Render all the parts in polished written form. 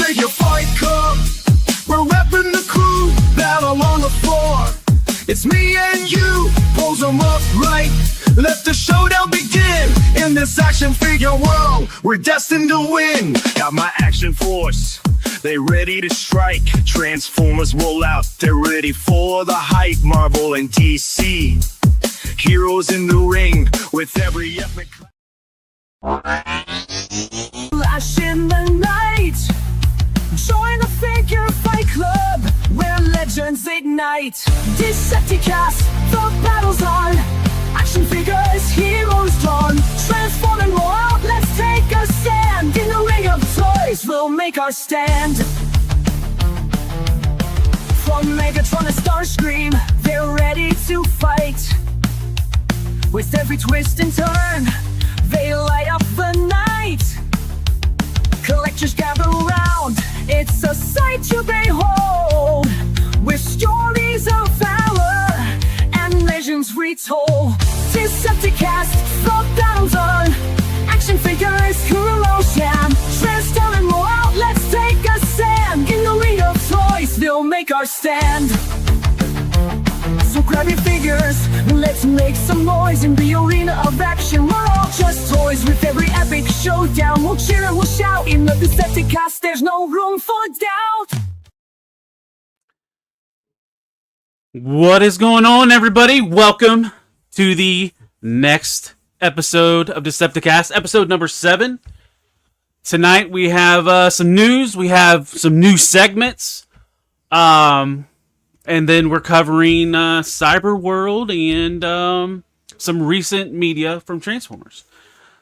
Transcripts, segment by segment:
figure fight club. We're repping the crew, battle on the floor. It's me and you, pose them up right. Let the showdown begin. In this action figure world, we're destined to win. Got my action force, they ready to strike. Transformers roll out, they're ready for the hype. Marvel and DC, heroes in the ring with every epic. Flash in the night, join the figure fight club where legends ignite. Decepticast, the battle's on. Action figures, heroes drawn. Transform and roll out, let's take a stand. In the ring of toys, we'll make our stand. From Megatron to Starscream, they're ready to fight. With every twist and turn, they light up the night. Collectors gather round, it's a sight to behold. With stories of valor and legends retold. Decepticast, the battle's on. Action figures, heroes jam. Transform and roll out, let's take a stand. In the ring of toys, they'll make our stand. So grab your figures, let's make some noise. In the arena of action, we're all just toys. With every epic showdown, we'll cheer and we'll shout. In the Decepticast, there's no room for doubt. What is going on, everybody? Welcome to the next episode of Decepticast, episode number 7. Tonight we have some news. We have some new segments. And then we're covering Cyberworld and some recent media from Transformers.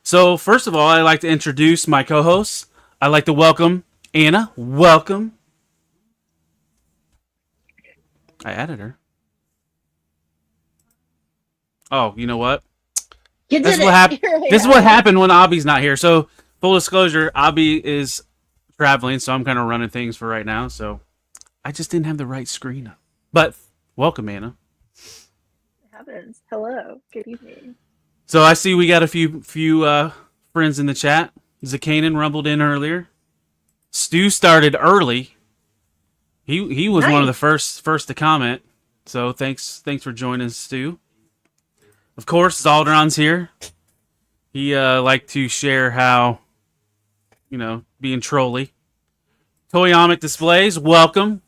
So first of all, I'd like to introduce my co-hosts. I'd like to welcome Anna. Welcome. I added her. Oh, you know what? This is what happened when Abby's not here. So full disclosure, Abby is traveling, so I'm kind of running things for right now. So I just didn't have the right screen up. But welcome, Anna. It happens. Hello. Good evening. So I see we got a few friends in the chat. Zakanan rumbled in earlier. Stu started early. He was one of the first to comment. So thanks for joining, Stu. Of course, Zaldron's here. He liked to share how, being trolly. Toyomic Displays, welcome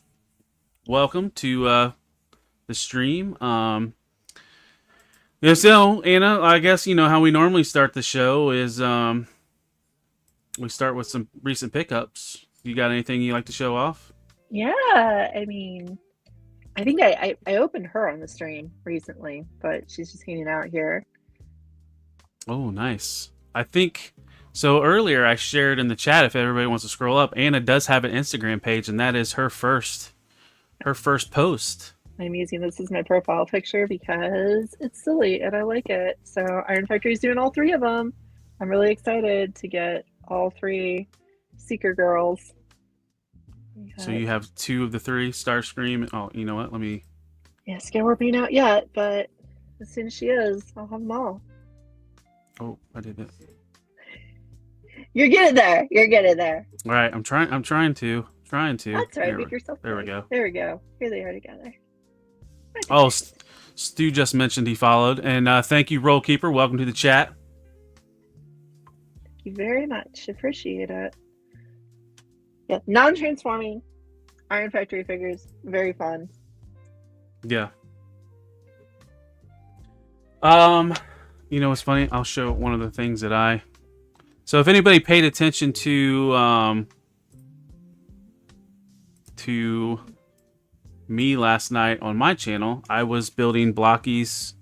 to the stream. So Anna, I guess how we normally start the show is we start with some recent pickups. You got anything you like to show off? Yeah, I think I opened her on the stream recently, but she's just hanging out here. Oh, nice. I think so. Earlier I shared in the chat, if everybody wants to scroll up, Anna does have an Instagram page, and that is her first post. I'm using this as my profile picture because it's silly and I like it. So Iron Factory's doing all 3 of them. I'm really excited to get all 3 Seeker girls. So you have 2 of the 3, Starscream. Oh, you know what? Let me... Yeah, Skyward ain't out yet, but as soon as she is, I'll have them all. Oh, I did it. You're getting there. All right, I'm trying to. That's right. Make yourself. There we go. There we go. Here they are together. Oh, Stu just mentioned he followed, and thank you, Roll Keeper. Welcome to the chat. Thank you very much. Appreciate it. Yeah, non-transforming Iron Factory figures, very fun. Yeah. What's funny? I'll show one of the things that So if anybody paid attention to me last night on my channel, I was building Blocky's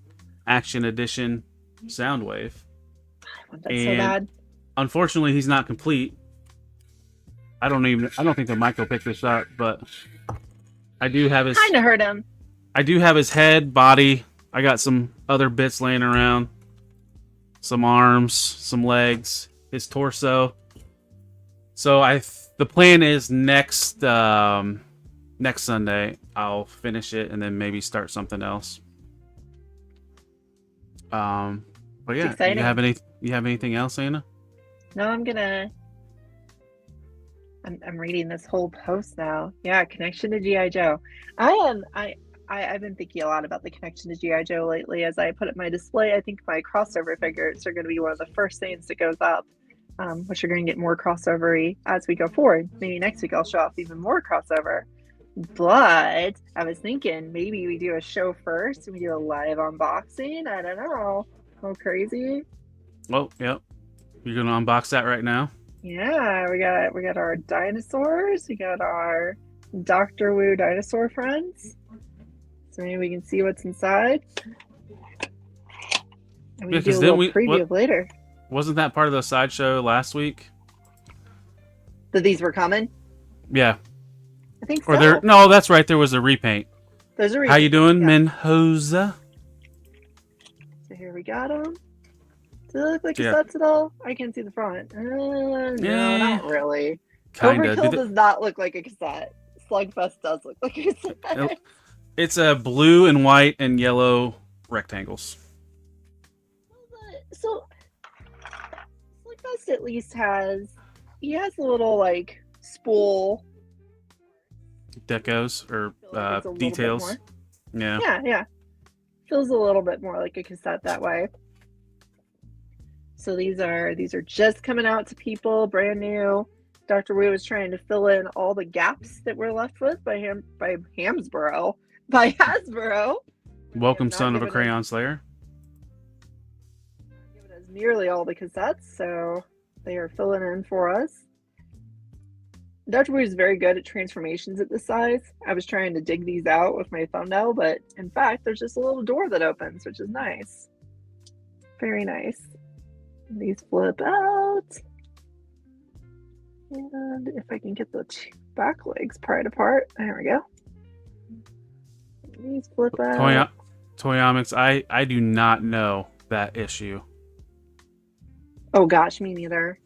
Action Edition Soundwave. I want that so bad. Unfortunately, he's not complete. I don't think the mic will pick this up, but I do have his... Kinda hurt him. I do have his head, body. I got some other bits laying around. Some arms, some legs, his torso. So the plan is next Sunday I'll finish it and then maybe start something else. But yeah, you have anything else, Anna? No, I'm I'm reading this whole post now. Yeah, connection to GI Joe. I've been thinking a lot about the connection to GI Joe lately. As I put up my display, I think my crossover figures are going to be one of the first things that goes up, which are going to get more crossovery as we go forward. Maybe next week I'll show off even more crossover. But I was thinking maybe we do a show first and we do a live unboxing. I don't know. How crazy. Well, yep. You're gonna unbox that right now. Yeah, we got our dinosaurs. We got our Dr. Wu dinosaur friends. So maybe we can see what's inside. And we Yeah, can do a 'cause little then preview of later. Wasn't that part of the sideshow last week? That these were coming? Yeah. I think Or so. there? No, that's right. There was a repaint. There's a reason. How you doing, Yeah. Menhoza? So here we got them. Do they look like Yeah. cassettes at all? I can see the front. No, Yeah. not really. Kinda. Overkill does not look like a cassette. Slugfest does look like a cassette. Nope. It's a blue and white and yellow rectangles. So, Slugfest at least has a little like spool Decos or I feel like it's a little bit details. more. Yeah. Yeah. Feels a little bit more like a cassette that way. So these are just coming out to people, brand new. Dr. Wu is trying to fill in all the gaps that we're left with by Hasbro. Welcome, Not son of a giving crayon slayer. Giving us nearly all the cassettes, so they are filling in for us. Dr. Wu is very good at transformations at this size. I was trying to dig these out with my thumbnail, but in fact, there's just a little door that opens, which is nice. Very nice. These flip out. And if I can get the two back legs pried apart, there we go. These flip out. Toyamics, I do not know that issue. Oh gosh, me neither.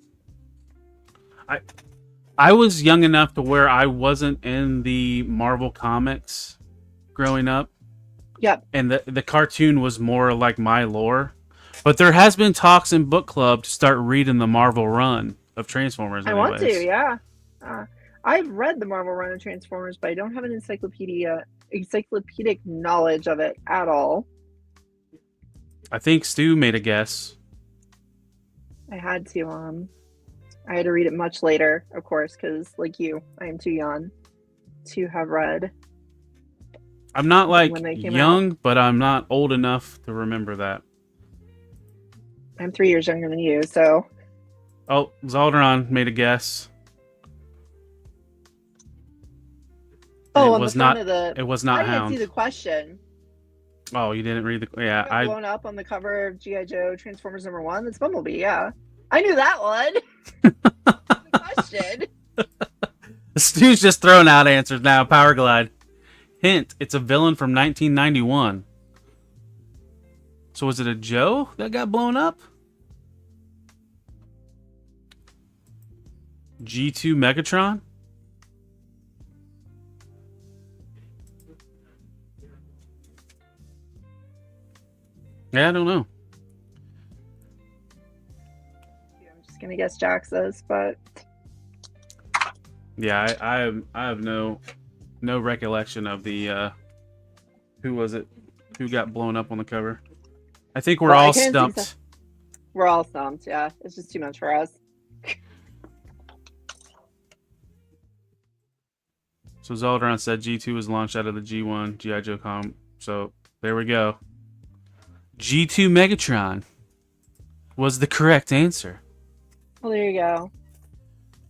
I was young enough to where I wasn't in the Marvel comics growing up. Yep. And the cartoon was more like my lore. But there has been talks in book club to start reading the Marvel run of Transformers. I want to, yeah. I've read the Marvel run of Transformers, but I don't have an encyclopedic knowledge of it at all. I think Stu made a guess. I had to read it much later, of course, because like you, I am too young to have read. I'm not like when they came young, but I'm not old enough to remember that. I'm 3 years younger than you, so. Oh, Zaldron made a guess. Oh, it on was the front not. of the. It was not I didn't Hound. see the question. Oh, you didn't read the. Yeah, Got blown up on the cover of G.I. Joe Transformers #1. That's Bumblebee. Yeah, I knew that one. The question. Stu's just throwing out answers now. Power Glide. Hint: it's a villain from 1991. So was it a Joe that got blown up? G2 Megatron? Yeah, I don't know. I'm just gonna guess Jax's, but Yeah, I have no recollection of the who was it who got blown up on the cover. I think we're all stumped. We're all stumped. Yeah, it's just too much for us. So Zeldron said G2 was launched out of the G1 G.I. Joe com. So there we go. G2 Megatron was the correct answer. Well, there you go.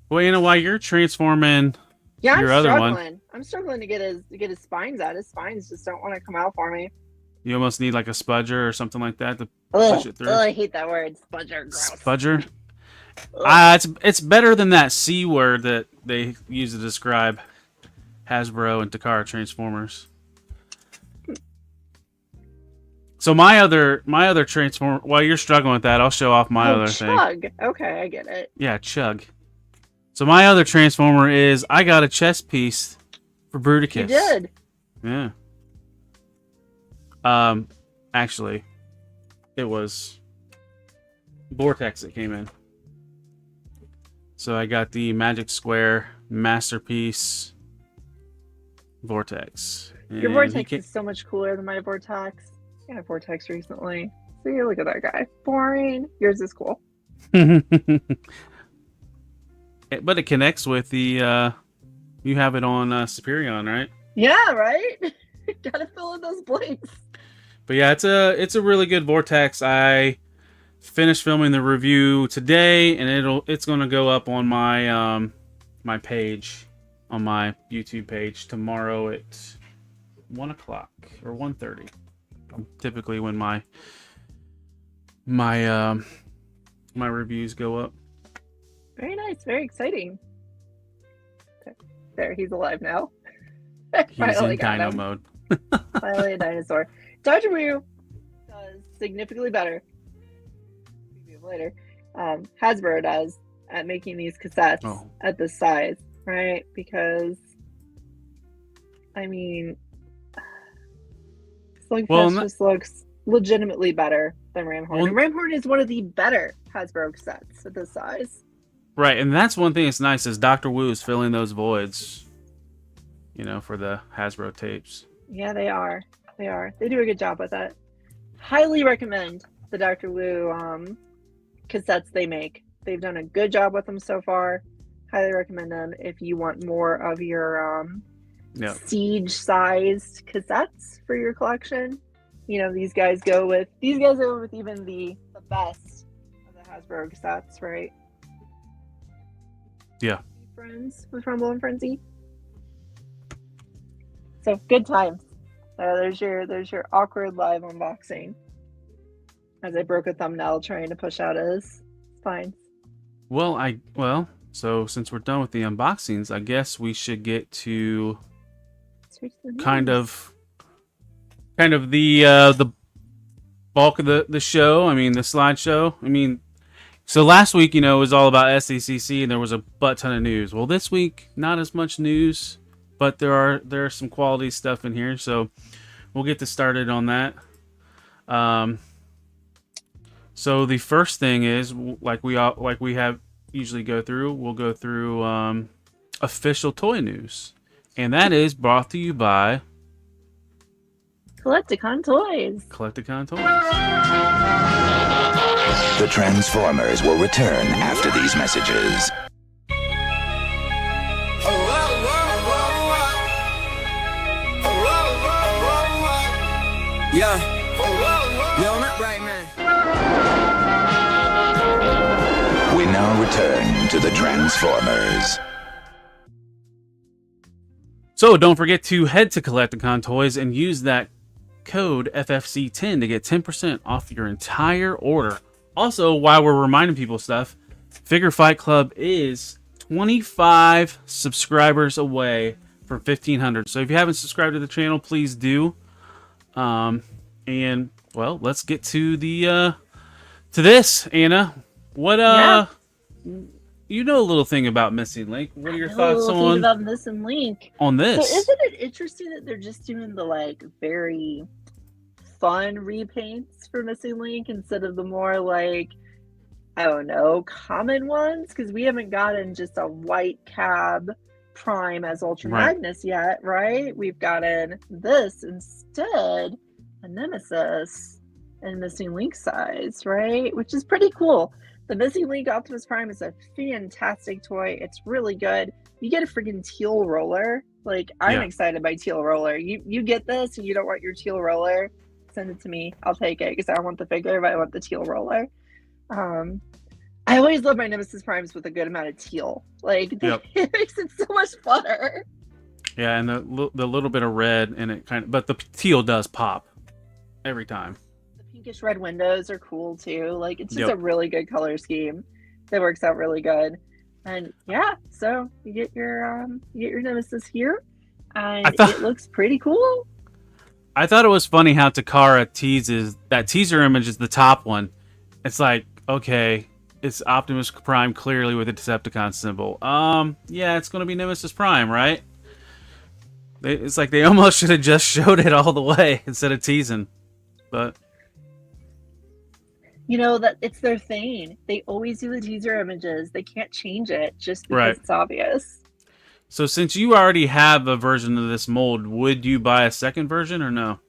Well, you know why you're transforming your I'm other struggling. one. I'm struggling to get his spines out. His spines just don't want to come out for me. You almost need like a spudger or something like that to push it through. I hate that word, spudger. Gross. Spudger? It's better than that C word that they use to describe Hasbro and Takara Transformers. So my other Transformer, while you're struggling with that, I'll show off my other Chug. thing. Okay, I get it. Yeah, Chug. So my other Transformer is I got a chest piece for Bruticus. You did. Yeah. Actually, it was Vortex that came in. So I got the Magic Square Masterpiece Vortex. Your And Vortex is so much cooler than my Vortex. I got a Vortex recently. So you look at that guy. Boring. Yours is cool. But it connects with the you have it on Superion, right? Yeah, right? Gotta fill in those blanks. But yeah, it's a really good Vortex. I finished filming the review today, and it's gonna go up on my my page, on my YouTube page tomorrow at 1 o'clock or 1:30. Typically when my reviews go up. Very nice. Very exciting. There, he's alive now. He's Finally in got dino him. mode. Finally a dinosaur. Dr. Wu does significantly better. Later, Hasbro does at making these cassettes at this size, right? Because I mean, Slugfest just looks legitimately better than Ramhorn. Well, and Ramhorn is one of the better Hasbro cassettes at this size. Right, and that's one thing that's nice is Dr. Wu is filling those voids, for the Hasbro tapes. Yeah, they are. They are. They do a good job with it. Highly recommend the Dr. Wu cassettes they make. They've done a good job with them so far. Highly recommend them if you want more of your siege-sized cassettes for your collection. These guys go with even the best of the Hasbro cassettes, right? Yeah. Friends with Rumble and Frenzy. So good times. There's your awkward live unboxing. As I broke a thumbnail trying to push out his spines. So since we're done with the unboxings, I guess we should get to kind of the bulk of the show. I mean, the slideshow. I mean, so last week, it was all about SDCC and there was a butt ton of news. Well, this week, not as much news, but there are some quality stuff in here. So we'll get started on that. So the first thing is, like we have usually go through, we'll go through official toy news, and that is brought to you by Collecticon Toys. Collecticon Toys. The Transformers will return after these messages. Yeah. Yo, not right, man. We now return to the Transformers. So don't forget to head to Collecticon Toys and use that code FFC10 to get 10% off your entire order. Also, while we're reminding people stuff, Figure Fight Club is 25 subscribers away from 1,500. So if you haven't subscribed to the channel, please do. And well, let's get to the to this, Anna. What you know a little thing about Missing Link. What are your thoughts about Missing Link on this? So isn't it interesting that they're just doing the very fun repaints for Missing Link instead of the more I don't know, common ones? Because we haven't gotten just a white cab Prime as Ultra Magnus yet, right? We've gotten this instead, a Nemesis and Missing Link size, right? Which is pretty cool. The Missing Link Optimus Prime is a fantastic toy. It's really good. You get a freaking teal roller. I'm excited by teal roller. You get this and you don't want your teal roller, send it to me. I'll take it because I want the figure, but I want the teal roller. I always love my Nemesis Primes with a good amount of teal. It makes it so much funner. Yeah, and the little bit of red in it but the teal does pop every time. The pinkish red windows are cool too. It's just a really good color scheme that works out really good. And yeah, so you get your Nemesis here, and it looks pretty cool. I thought it was funny how Takara teases that teaser image is the top one. It's okay, it's Optimus Prime clearly with a Decepticon symbol. Yeah, it's going to be Nemesis Prime, right? It's they almost should have just showed it all the way instead of teasing. But that it's their thing. They always do the teaser images. They can't change it just because it's obvious. So since you already have a version of this mold, would you buy a second version or no?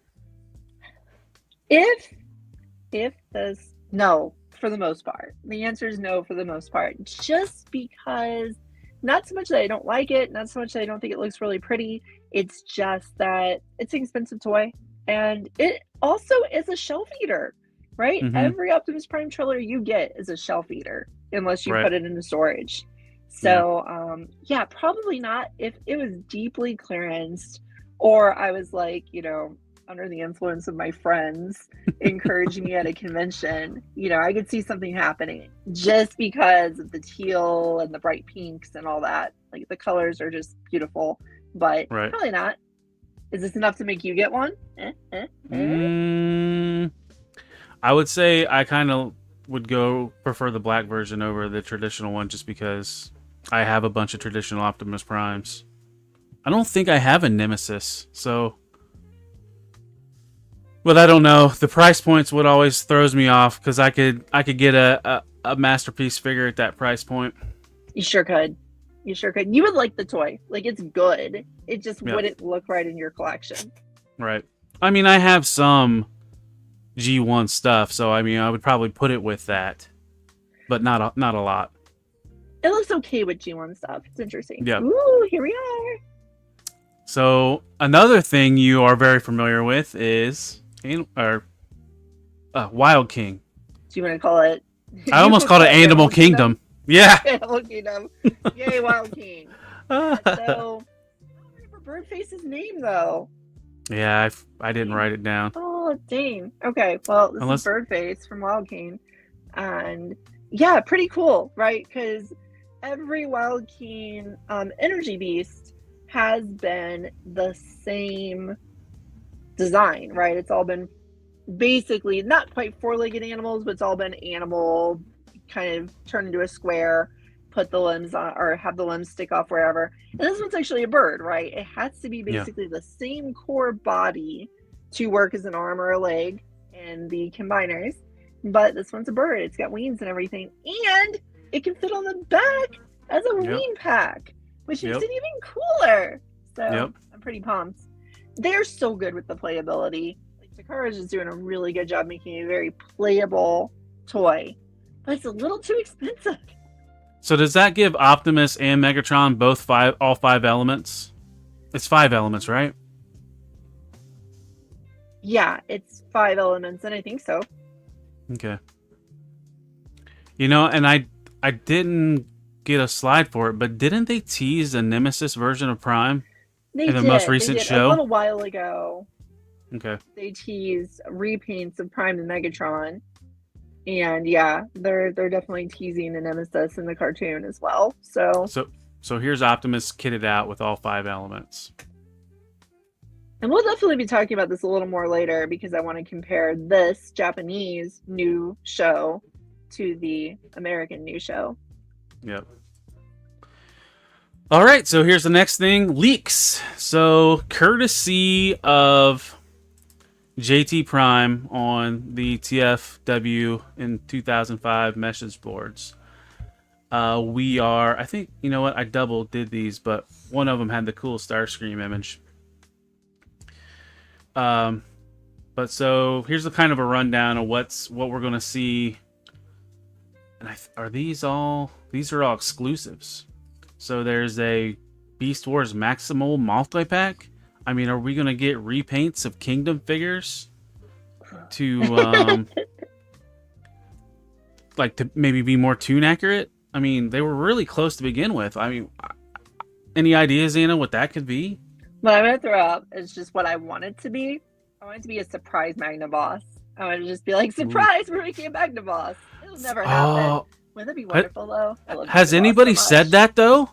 If this, no, for the most part. The answer is no for the most part. Just because, not so much that I don't like it, not so much that I don't think it looks really pretty. It's just that it's an expensive toy. And it also is a shelf eater, right? Mhm. Every Optimus Prime trailer you get is a shelf eater, unless you Right. put it into storage. So, yeah, probably not. If it was deeply clearanced, or I was like, under the influence of my friends encouraging me at a convention, I could see something happening just because of the teal and the bright pinks and all that. Like, the colors are just beautiful, but Right. probably not. Is this enough to make you get one? I would say I kind of would prefer the black version over the traditional one just because I have a bunch of traditional Optimus Primes. I don't think I have a Nemesis, so... But I don't know. The price point's what always throws me off, because I could get a masterpiece figure at that price point. You sure could. You sure could. You would like the toy. Like, it's good. It just wouldn't look right in your collection. Right. I mean, I have some G1 stuff, so I mean, I would probably put it with that, but not a lot. It looks okay with G1 stuff. It's interesting. Yeah. Ooh, here we are. So another thing you are very familiar with is Wild King. Do you want to call it? I almost called it Animal Kingdom. Yeah. Animal Kingdom. Yay, Wild King. So, I don't remember Birdface's name, though. Yeah, I didn't write it down. Oh, dang. Okay, well, this is Birdface from Wild King. And, yeah, pretty cool, right? Because every Wild King energy beast has been the same design, right? It's all been basically not quite four-legged animals, but it's all been animal, kind of turned into a square, put the limbs on, or have the limbs stick off wherever. And this one's actually a bird, right? It has to be basically the same core body to work as an arm or a leg in the combiners, but this one's a bird. It's got wings and everything, and it can fit on the back as a wing pack, which makes it even cooler. So I'm pretty pumped. They're so good with the playability. Like, Takara's just doing a really good job making a very playable toy, but it's a little too expensive. So does that give Optimus and Megatron all five elements? It's 5 elements, right? Yeah, it's 5 elements, and I think so. Okay. And I didn't get a slide for it, but didn't they tease a Nemesis version of Prime in the most recent show? A little while ago. Okay. They teased repaints of Prime and Megatron. And yeah, they're definitely teasing the Nemesis in the cartoon as well. So here's Optimus kitted out with all 5 elements. And we'll definitely be talking about this a little more later, because I want to compare this Japanese new show to the American new show. Yep. All right, so here's the next thing, leaks. So courtesy of JT Prime on the TFW in 2005 message boards. I think, you know what, I double did these, but one of them had the cool Starscream image. But so here's the kind of a rundown of what we're going to see. And these are all exclusives. So there's a Beast Wars Maximal multi-pack. I mean, are we going to get repaints of Kingdom figures to to maybe be more tune accurate? I mean, they were really close to begin with. I mean, any ideas, Anna, what that could be? What I'm going to throw out is just what I want it to be. I want it to be a surprise Magna Boss. I want it to just be like, surprise, we're making a Magna Boss. It'll never happen. Wouldn't that be wonderful, though? Has anybody said that, though?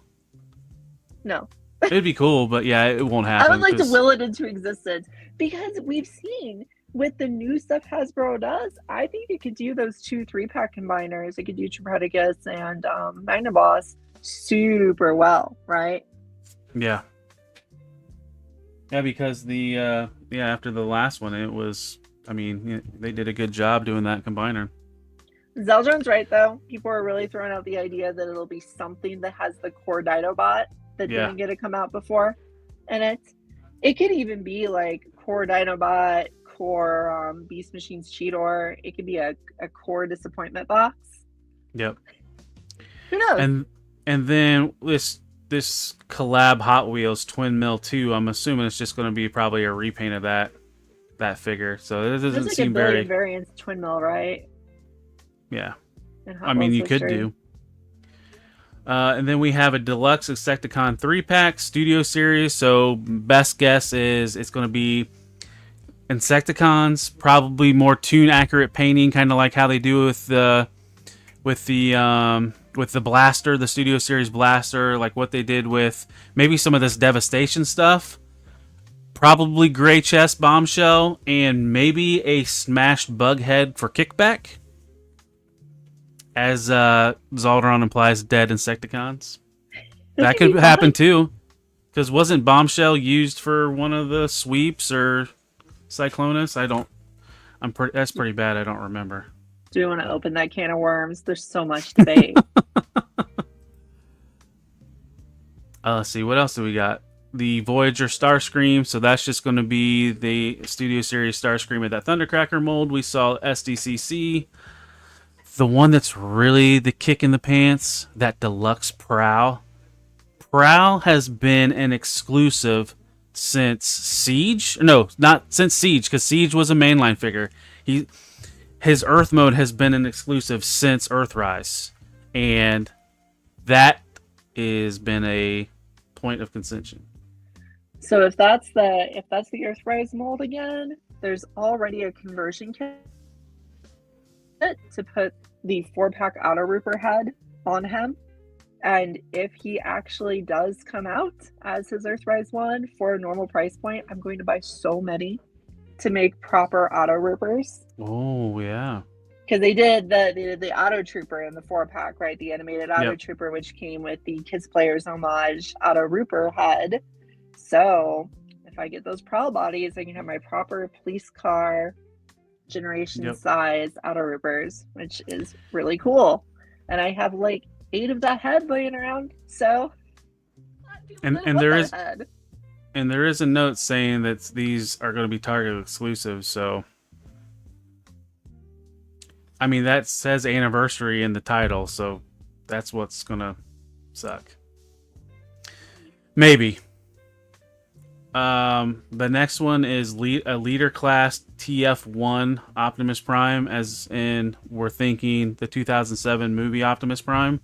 No. It'd be cool, but yeah, it won't happen. I would like to will it into existence, because we've seen with the new stuff Hasbro does, I think it could do those 2 3-pack combiners. It could do Tripraticus and Magna Boss super well, right? Yeah. Yeah, because after the last one, it was, I mean, they did a good job doing that combiner. Zeldron's right, though. People are really throwing out the idea that it'll be something that has the core Didobot that Yeah. didn't get to come out before. And it could even be like core Dinobot, core Beast Machines Cheetor. It could be a core disappointment box. Yep. Who knows? And then this collab Hot Wheels Twin Mill 2, I'm assuming it's just going to be probably a repaint of that figure. So it doesn't There's like seem a billion very variants Twin Mill, right? yeah. In Hot I mean, Wheels you could history. do. And then we have a deluxe Insecticon 3-pack Studio Series. So best guess is it's going to be Insecticons, probably more tune accurate painting, kind of like how they do with the blaster, the Studio Series blaster, like what they did with maybe some of this Devastation stuff. Probably gray chest bombshell and maybe a smashed bug head for kickback. As Zaldron implies, dead Insecticons. That could happen too. Because wasn't Bombshell used for one of the sweeps or Cyclonus? That's pretty bad. I don't remember. Do we want to open that can of worms? There's so much debate. Let's see. What else do we got? The Voyager Starscream. So that's just going to be the Studio Series Starscream at that Thundercracker mold. We saw SDCC. The one that's really the kick in the pants, that deluxe Prowl. Prowl has been an exclusive since Siege. No, not since Siege, because Siege was a mainline figure. His Earth mode has been an exclusive since Earthrise, and that has been a point of contention. So if that's the Earthrise mold again, there's already a conversion kit to put the 4-pack Auto Rooper head on him. And if he actually does come out as his Earthrise one for a normal price point, I'm going to buy so many to make proper Auto Roopers. Oh, yeah. Because they did the Auto Trooper in the 4-pack, right? The animated Auto Trooper, which came with the Kids Players homage Auto Rooper head. So if I get those Prowl bodies, I can have my proper police car generation size Auto Roopers, which is really cool. And I have like 8 of that head laying around. So and there is a note saying that these are going to be Target exclusive. So I mean, that says anniversary in the title, so that's what's going to suck. Maybe. The next one is a leader class TF1 Optimus Prime, as in we're thinking the 2007 movie Optimus Prime,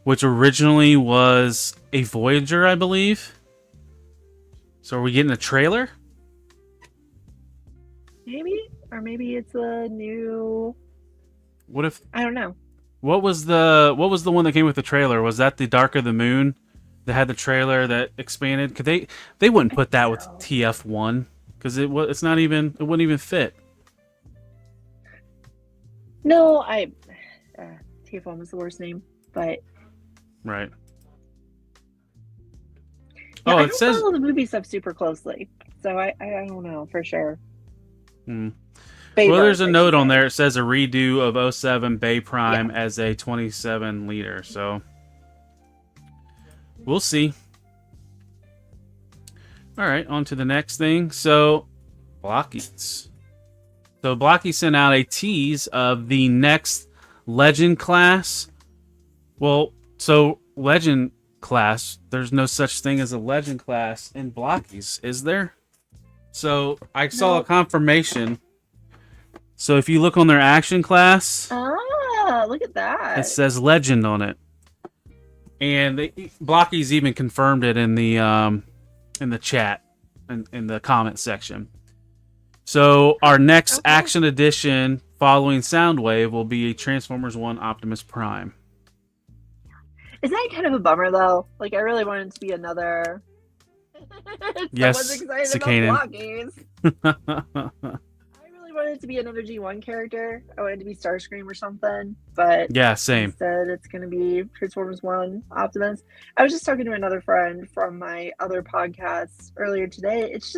which originally was a Voyager, I believe. So are we getting a trailer? Maybe, or maybe it's a new. What if I don't know. What was the one that came with the trailer? Was that the Dark of the Moon? That had the trailer that expanded. Could they wouldn't put that with TF1 because it wouldn't even fit. No, TF1 was the worst name, but right. Yeah, Oh, I it don't says follow the movie stuff super closely, so I don't know for sure. Well, Baybird, there's a I note should on say. there. It says a redo of 07 Bay Prime as a 27 liter. So we'll see. All right, on to the next thing. So Blockies. So Blocky sent out a tease of the next Legend class. Well, so Legend class, there's no such thing as a Legend class in Blockies, is there? So I saw a confirmation. So if you look on their action class, look at that. it says Legend on it. And Blockies even confirmed it in the chat, in the comment section. So our next action edition following Soundwave will be a Transformers 1 Optimus Prime. Isn't that kind of a bummer though? Like I really wanted it to be another. Yes, Someone's excited Cicanian. about Blockies. I really wanted it to be another G1 character. I wanted it to be Starscream or something, but Yeah, same. instead it's going to be Transformers 1 Optimus. I was just talking to another friend from my other podcast earlier today. It's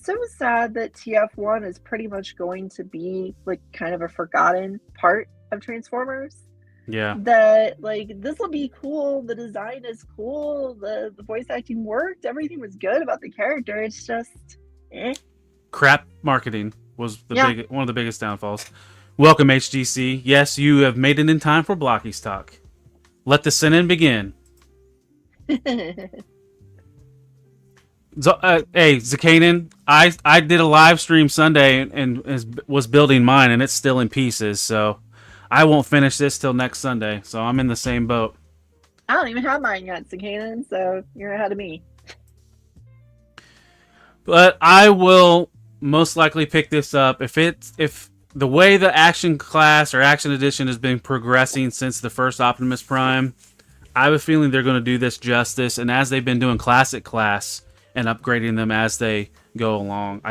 so sad that TF1 is pretty much going to be like kind of a forgotten part of Transformers. Yeah. that like this will be cool. The design is cool. The voice acting worked. Everything was good about the character. It's just, Crap marketing was one of the biggest downfalls. Welcome, HGC. Yes, you have made it in time for Blocky's talk. Let the sin begin. Hey, Zakanen, I did a live stream Sunday and was building mine, and it's still in pieces, so I won't finish this till next Sunday, so I'm in the same boat. I don't even have mine yet, Cicanan, so you're ahead of me. But I will most likely pick this up if the way the action class or action edition has been progressing since the first Optimus Prime. I have a feeling they're going to do this justice, and as they've been doing classic class and upgrading them as they go along,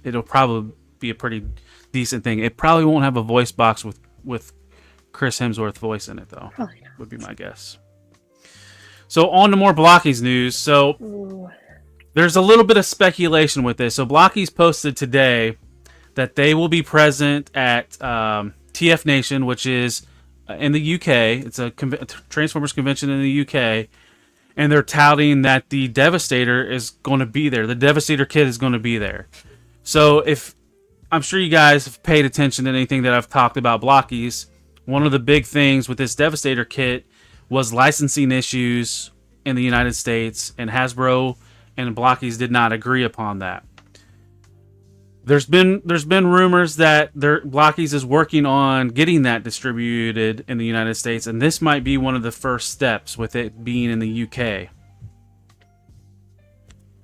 it'll probably be a pretty decent thing. It probably won't have a voice box with Chris Hemsworth voice in it, though. Probably not. Would be my guess. So on to more Blockies news. So there's a little bit of speculation with this. So Blockies posted today that they will be present at TF Nation, which is in the UK. It's a Transformers convention in the UK. And they're touting that the Devastator is going to be there. The Devastator kit is going to be there. So I'm sure you guys have paid attention to anything that I've talked about Blockies. One of the big things with this Devastator kit was licensing issues in the United States, and Hasbro and Blockies did not agree upon that. There's been rumors that Blockies is working on getting that distributed in the United States, and this might be one of the first steps with it being in the UK.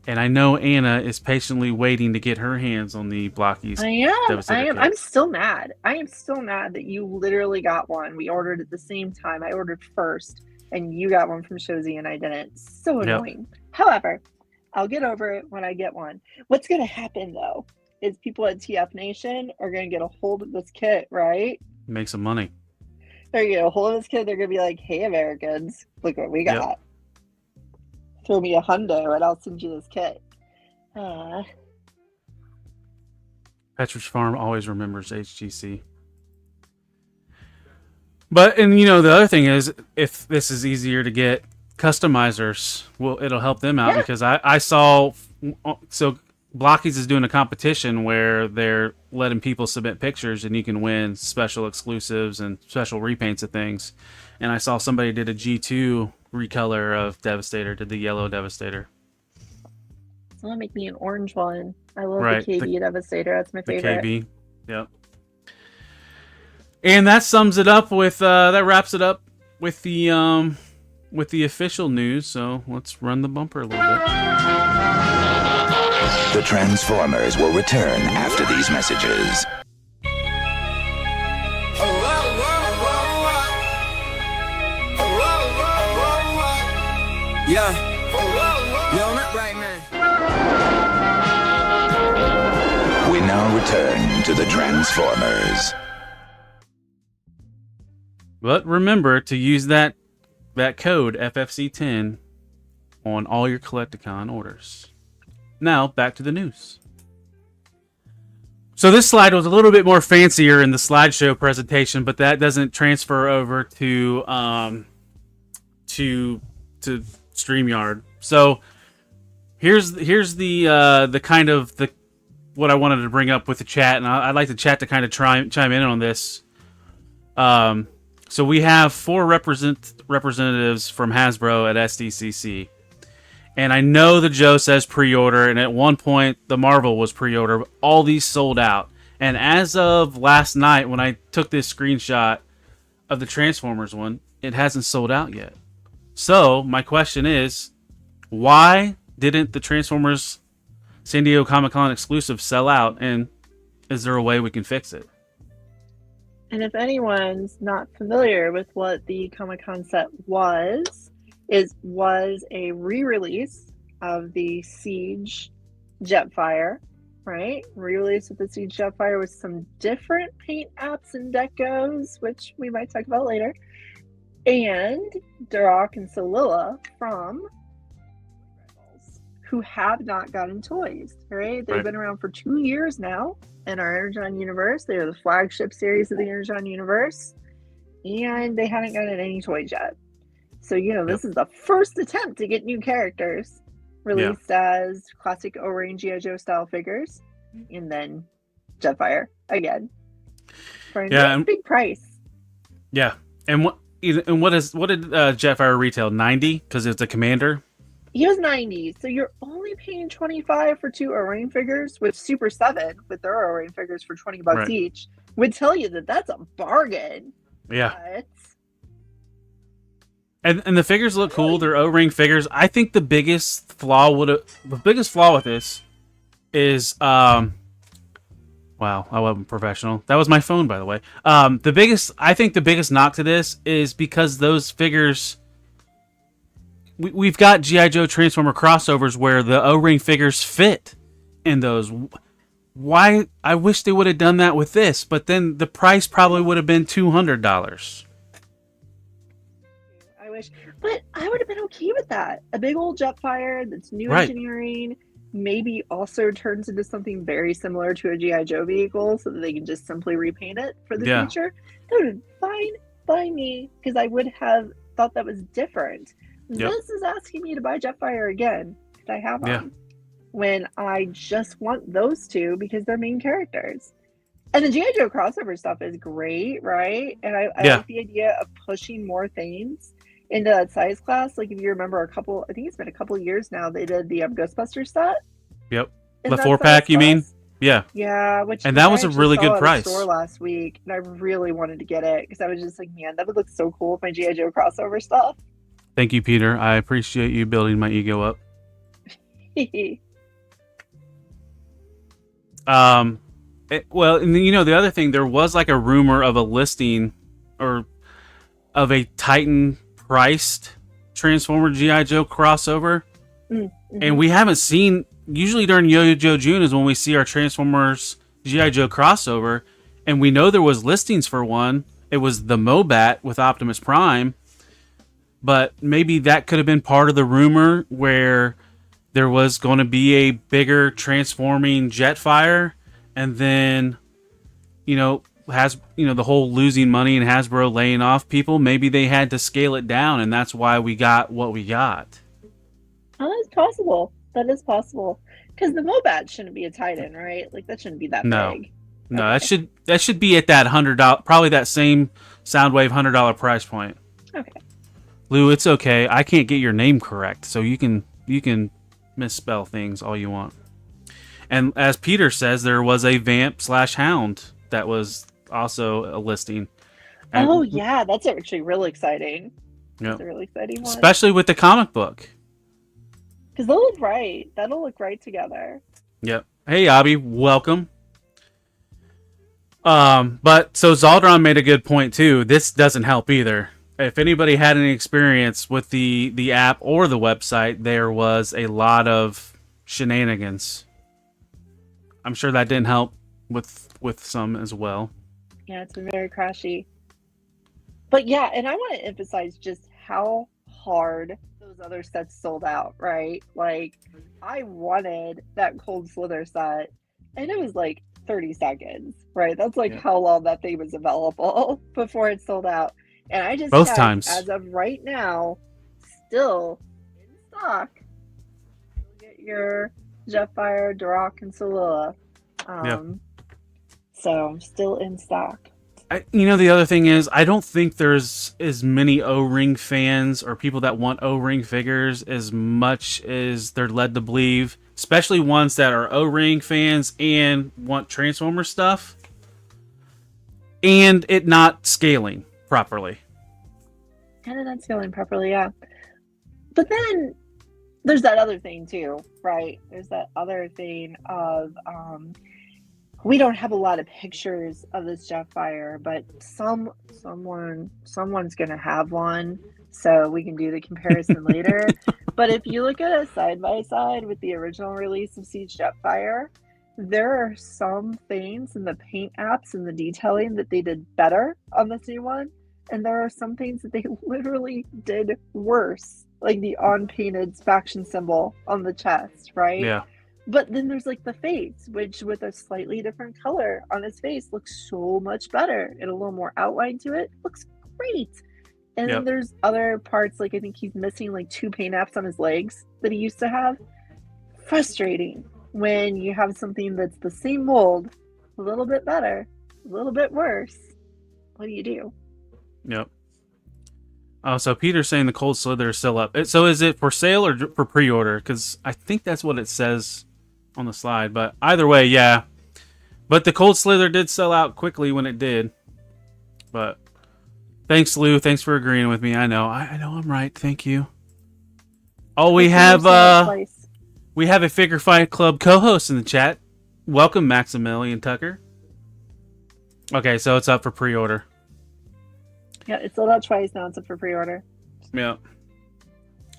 And I know Anna is patiently waiting to get her hands on the Blockies. I am. I'm still mad. I am still mad that you literally got one. We ordered at the same time. I ordered first, and you got one from Shozy, and I didn't. So annoying. Yep. However, I'll get over it when I get one. What's going to happen, though, is people at TF Nation are going to get a hold of this kit, right? Make some money. They're going to get a hold of this kit. They're going to be like, hey, Americans, look what we got. Yep. Throw me $100 and I'll send you this kit. Petridge Farm always remembers HGC. But, and you know, the other thing is, if this is easier to get customizers, well, it'll help them out because I saw, so Blockies is doing a competition where they're letting people submit pictures and you can win special exclusives and special repaints of things. And I saw somebody did a G2 recolor of Devastator, did the yellow Devastator. Someone make me an orange one. I love the KB Devastator. That's my favorite. The KB, yep. And that sums it up with that wraps it up with the official news. So let's run the bumper a little bit. The Transformers will return after these messages. Yeah. Yo, not right, man. We now return to the Transformers. But remember to use that code FFC10 on all your Collecticon orders. Now, back to the news. So this slide was a little bit more fancier in the slideshow presentation, but that doesn't transfer over to StreamYard. So here's the kind of the what I wanted to bring up with the chat, and I'd like the chat to kind of chime in on this. So we have 4 representatives from Hasbro at SDCC. And I know the Joe says pre-order, and at one point the Marvel was pre-order, but all these sold out. And as of last night, when I took this screenshot of the Transformers one, it hasn't sold out yet. So my question is, why didn't the Transformers San Diego Comic-Con exclusive sell out, and is there a way we can fix it? And if anyone's not familiar with what the Comic-Con set was a re-release of the Siege Jetfire, right? Re-release of the Siege Jetfire with some different paint apps and decos, which we might talk about later. And Duroc and Solilla from who have not gotten toys, right? They've been around for 2 years now in our Energon universe. They're the flagship series of the Energon universe. and they haven't gotten any toys yet. So, this is the first attempt to get new characters released as classic O-Ring G.I. Joe style figures, and then Jetfire again for a big price. Yeah, and what did Jetfire retail? 90 because it's a commander. He was 90, so you're only paying 25 for 2 O-Ring figures, with Super 7 with their O-Ring figures for $20 each would tell you that that's a bargain. Yeah. And the figures look cool. They're O-Ring figures. I think the biggest flaw with this is wow, I wasn't professional. That was my phone, by the way. I think the biggest knock to this is because those figures, we've got G.I. Joe Transformer crossovers where the O-Ring figures fit in those. Why? I wish they would have done that with this, but then the price probably would have been $200. I wish, but I would have been okay with that. A big old Jetfire that's new engineering, maybe also turns into something very similar to a G.I. Joe vehicle so that they can just simply repaint it for the future. That would have been fine by me, because I would have thought that was different. This is asking me to buy Jetfire again, because I have them, when I just want those two because they're main characters. And the G.I. Joe crossover stuff is great, right? And I like the idea of pushing more things into that size class. Like, if you remember I think it's been a couple years now, they did the Ghostbusters set. Yep. The 4-pack, you mean? Yeah. Yeah, and that was a really good price. Store last week, and I really wanted to get it because I was just like, man, that would look so cool with my G.I. Joe crossover stuff. Thank you, Peter. I appreciate you building my ego up. Well, and the other thing, there was like a rumor of a listing or of a Titan priced Transformer G.I. Joe crossover. Mm-hmm. And we haven't seen, usually during Yo-Yo June is when we see our Transformers G.I. Joe crossover, and we know there was listings for one. It was the Mobat with Optimus Prime, but maybe that could have been part of the rumor where there was going to be a bigger transforming Jetfire, and then, the whole losing money and Hasbro laying off people, maybe they had to scale it down, and that's why we got what we got. Oh, that's possible. That is possible. Because the Mobat shouldn't be a Titan, right? Like, that shouldn't be that big. No, okay. that should be at that $100, probably that same Soundwave $100 price point. Okay. Lou, it's okay. I can't get your name correct, so you can misspell things all you want. And as Peter says, there was a Vamp/Hound that was also a listing. And that's actually really exciting. Yeah, that's a really exciting one. Especially with the comic book. Because they'll look right. That'll look right together. Yep. Hey, Abby, welcome. But so Zaldron made a good point too. This doesn't help either. If anybody had any experience with the app or the website, there was a lot of shenanigans. I'm sure that didn't help with some as well. Yeah, it's been very crashy. But yeah, and I want to emphasize just how hard those other sets sold out, right? Like, I wanted that Cold Slither set, and it was like 30 seconds, right? That's like how long that thing was available before it sold out. And I just both times, as of right now, still in stock. You'll get your Jetfire, Duroc, and Solilla. So still in stock. The other thing is, I don't think there's as many O-Ring fans or people that want O-Ring figures as much as they're led to believe, especially ones that are O-Ring fans and want Transformer stuff, and it not scaling properly. And then not scaling properly, yeah. But then there's that other thing too, right? There's that other thing of we don't have a lot of pictures of this Jetfire, but someone's gonna have one, so we can do the comparison later. But if you look at a side by side with the original release of Siege Jetfire, there are some things in the paint apps and the detailing that they did better on this new one, and there are some things that they literally did worse, like the on-painted faction symbol on the chest, right? Yeah. But then there's like the face, which with a slightly different color on his face looks so much better and a little more outline to it. Looks great. And Yep. then there's other parts, like I think he's missing like 2 paint apps on his legs that he used to have. Frustrating when you have something that's the same mold, a little bit better, a little bit worse. What do you do? Yep. Oh, so Peter's saying the Cold Slither is still up. So is it for sale or for pre-order? Because I think that's what it says on the slide. But either way, yeah. But the Cold Slither did sell out quickly when it did. But thanks, Lou. Thanks for agreeing with me. I know I'm right. Thank you. Oh, we have a Figure Fight Club co-host in the chat. Welcome, Maximilian Tucker. Okay, so it's up for pre-order. Yeah, it's sold out twice now. It's up for pre-order. Yeah.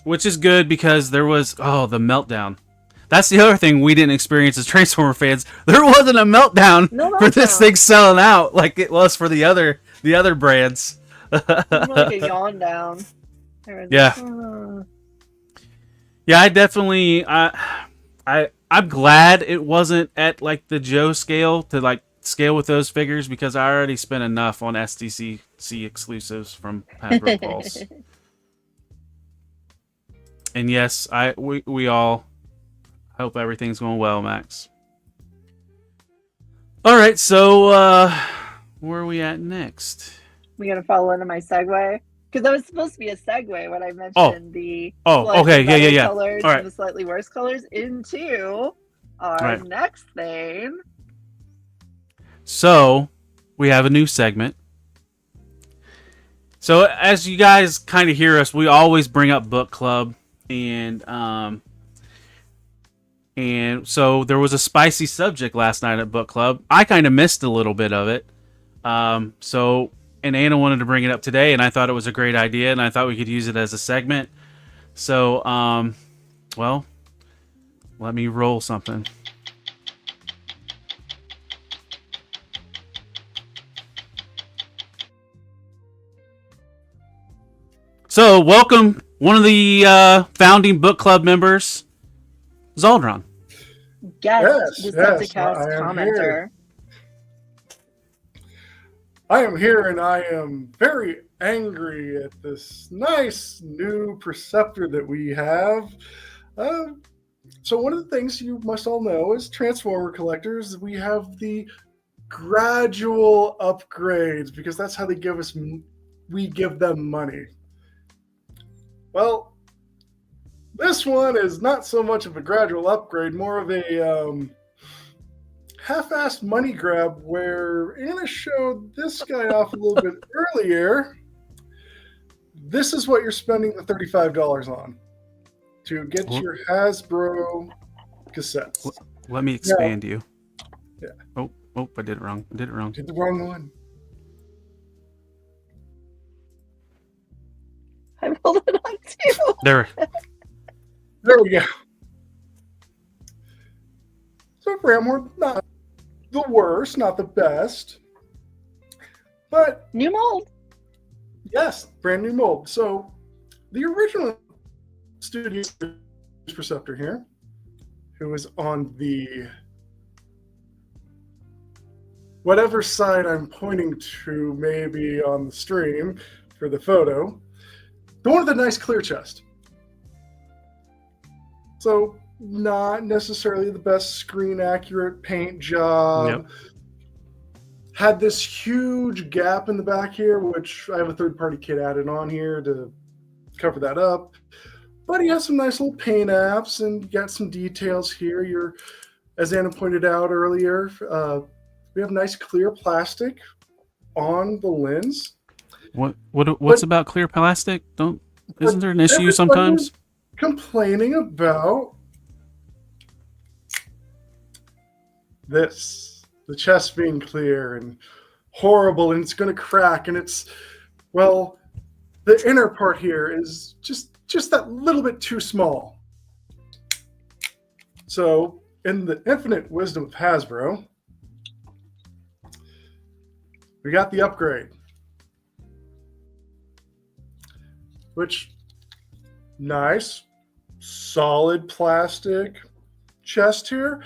Which is good because there was the meltdown. That's the other thing we didn't experience as Transformer fans. There wasn't a meltdown for this thing selling out like it was for the other brands. Like a yawn down. Yeah. Like, Yeah, I definitely I'm glad it wasn't at like the Joe scale to like scale with those figures because I already spent enough on SDCC exclusives from Hasbro Pulse. And yes, we all hope everything's going well, Max. All right, so where are we at next? We gotta follow into my segue because that was supposed to be a segue when I mentioned the okay, yeah. colors All right. and the slightly worse colors into our next thing. So we have a new segment. So as you guys kind of hear us, we always bring up book club, and so there was a spicy subject last night at book club. I kind of missed a little bit of it. And Anna wanted to bring it up today, and I thought it was a great idea, and I thought we could use it as a segment. So, well, let me roll something. So, welcome one of the founding book club members, Zaldron. Yes, Decepticast commenter. Here. I am here and I am very angry at this nice new Preceptor that we have. So one of the things you must all know is Transformer collectors, we have the gradual upgrades because that's how we give them money. Well, this one is not so much of a gradual upgrade, more of a half-assed money grab where Anna showed this guy off a little bit earlier. This is what you're spending the $35 on to get your Hasbro cassettes. Let me expand you. Yeah. Oh, I did it wrong. Did the wrong one. I rolled it on too. There we go. So Ramhorn, not the worst, not the best, but new mold. Yes, brand new mold. So the original studio Preceptor here, who is on the whatever side I'm pointing to, maybe on the stream for the photo, the one with the nice clear chest. So not necessarily the best screen accurate paint job. Yep. Had this huge gap in the back here, which I have a third-party kit added on here to cover that up. But he has some nice little paint apps, and you got some details here. As Anna pointed out earlier, we have nice clear plastic on the lens. What's about clear plastic? Isn't there an issue sometimes? Complaining about this, the chest being clear and horrible, and it's going to crack, and the inner part here is just that little bit too small. So in the infinite wisdom of Hasbro, we got the upgrade, which nice solid plastic chest here.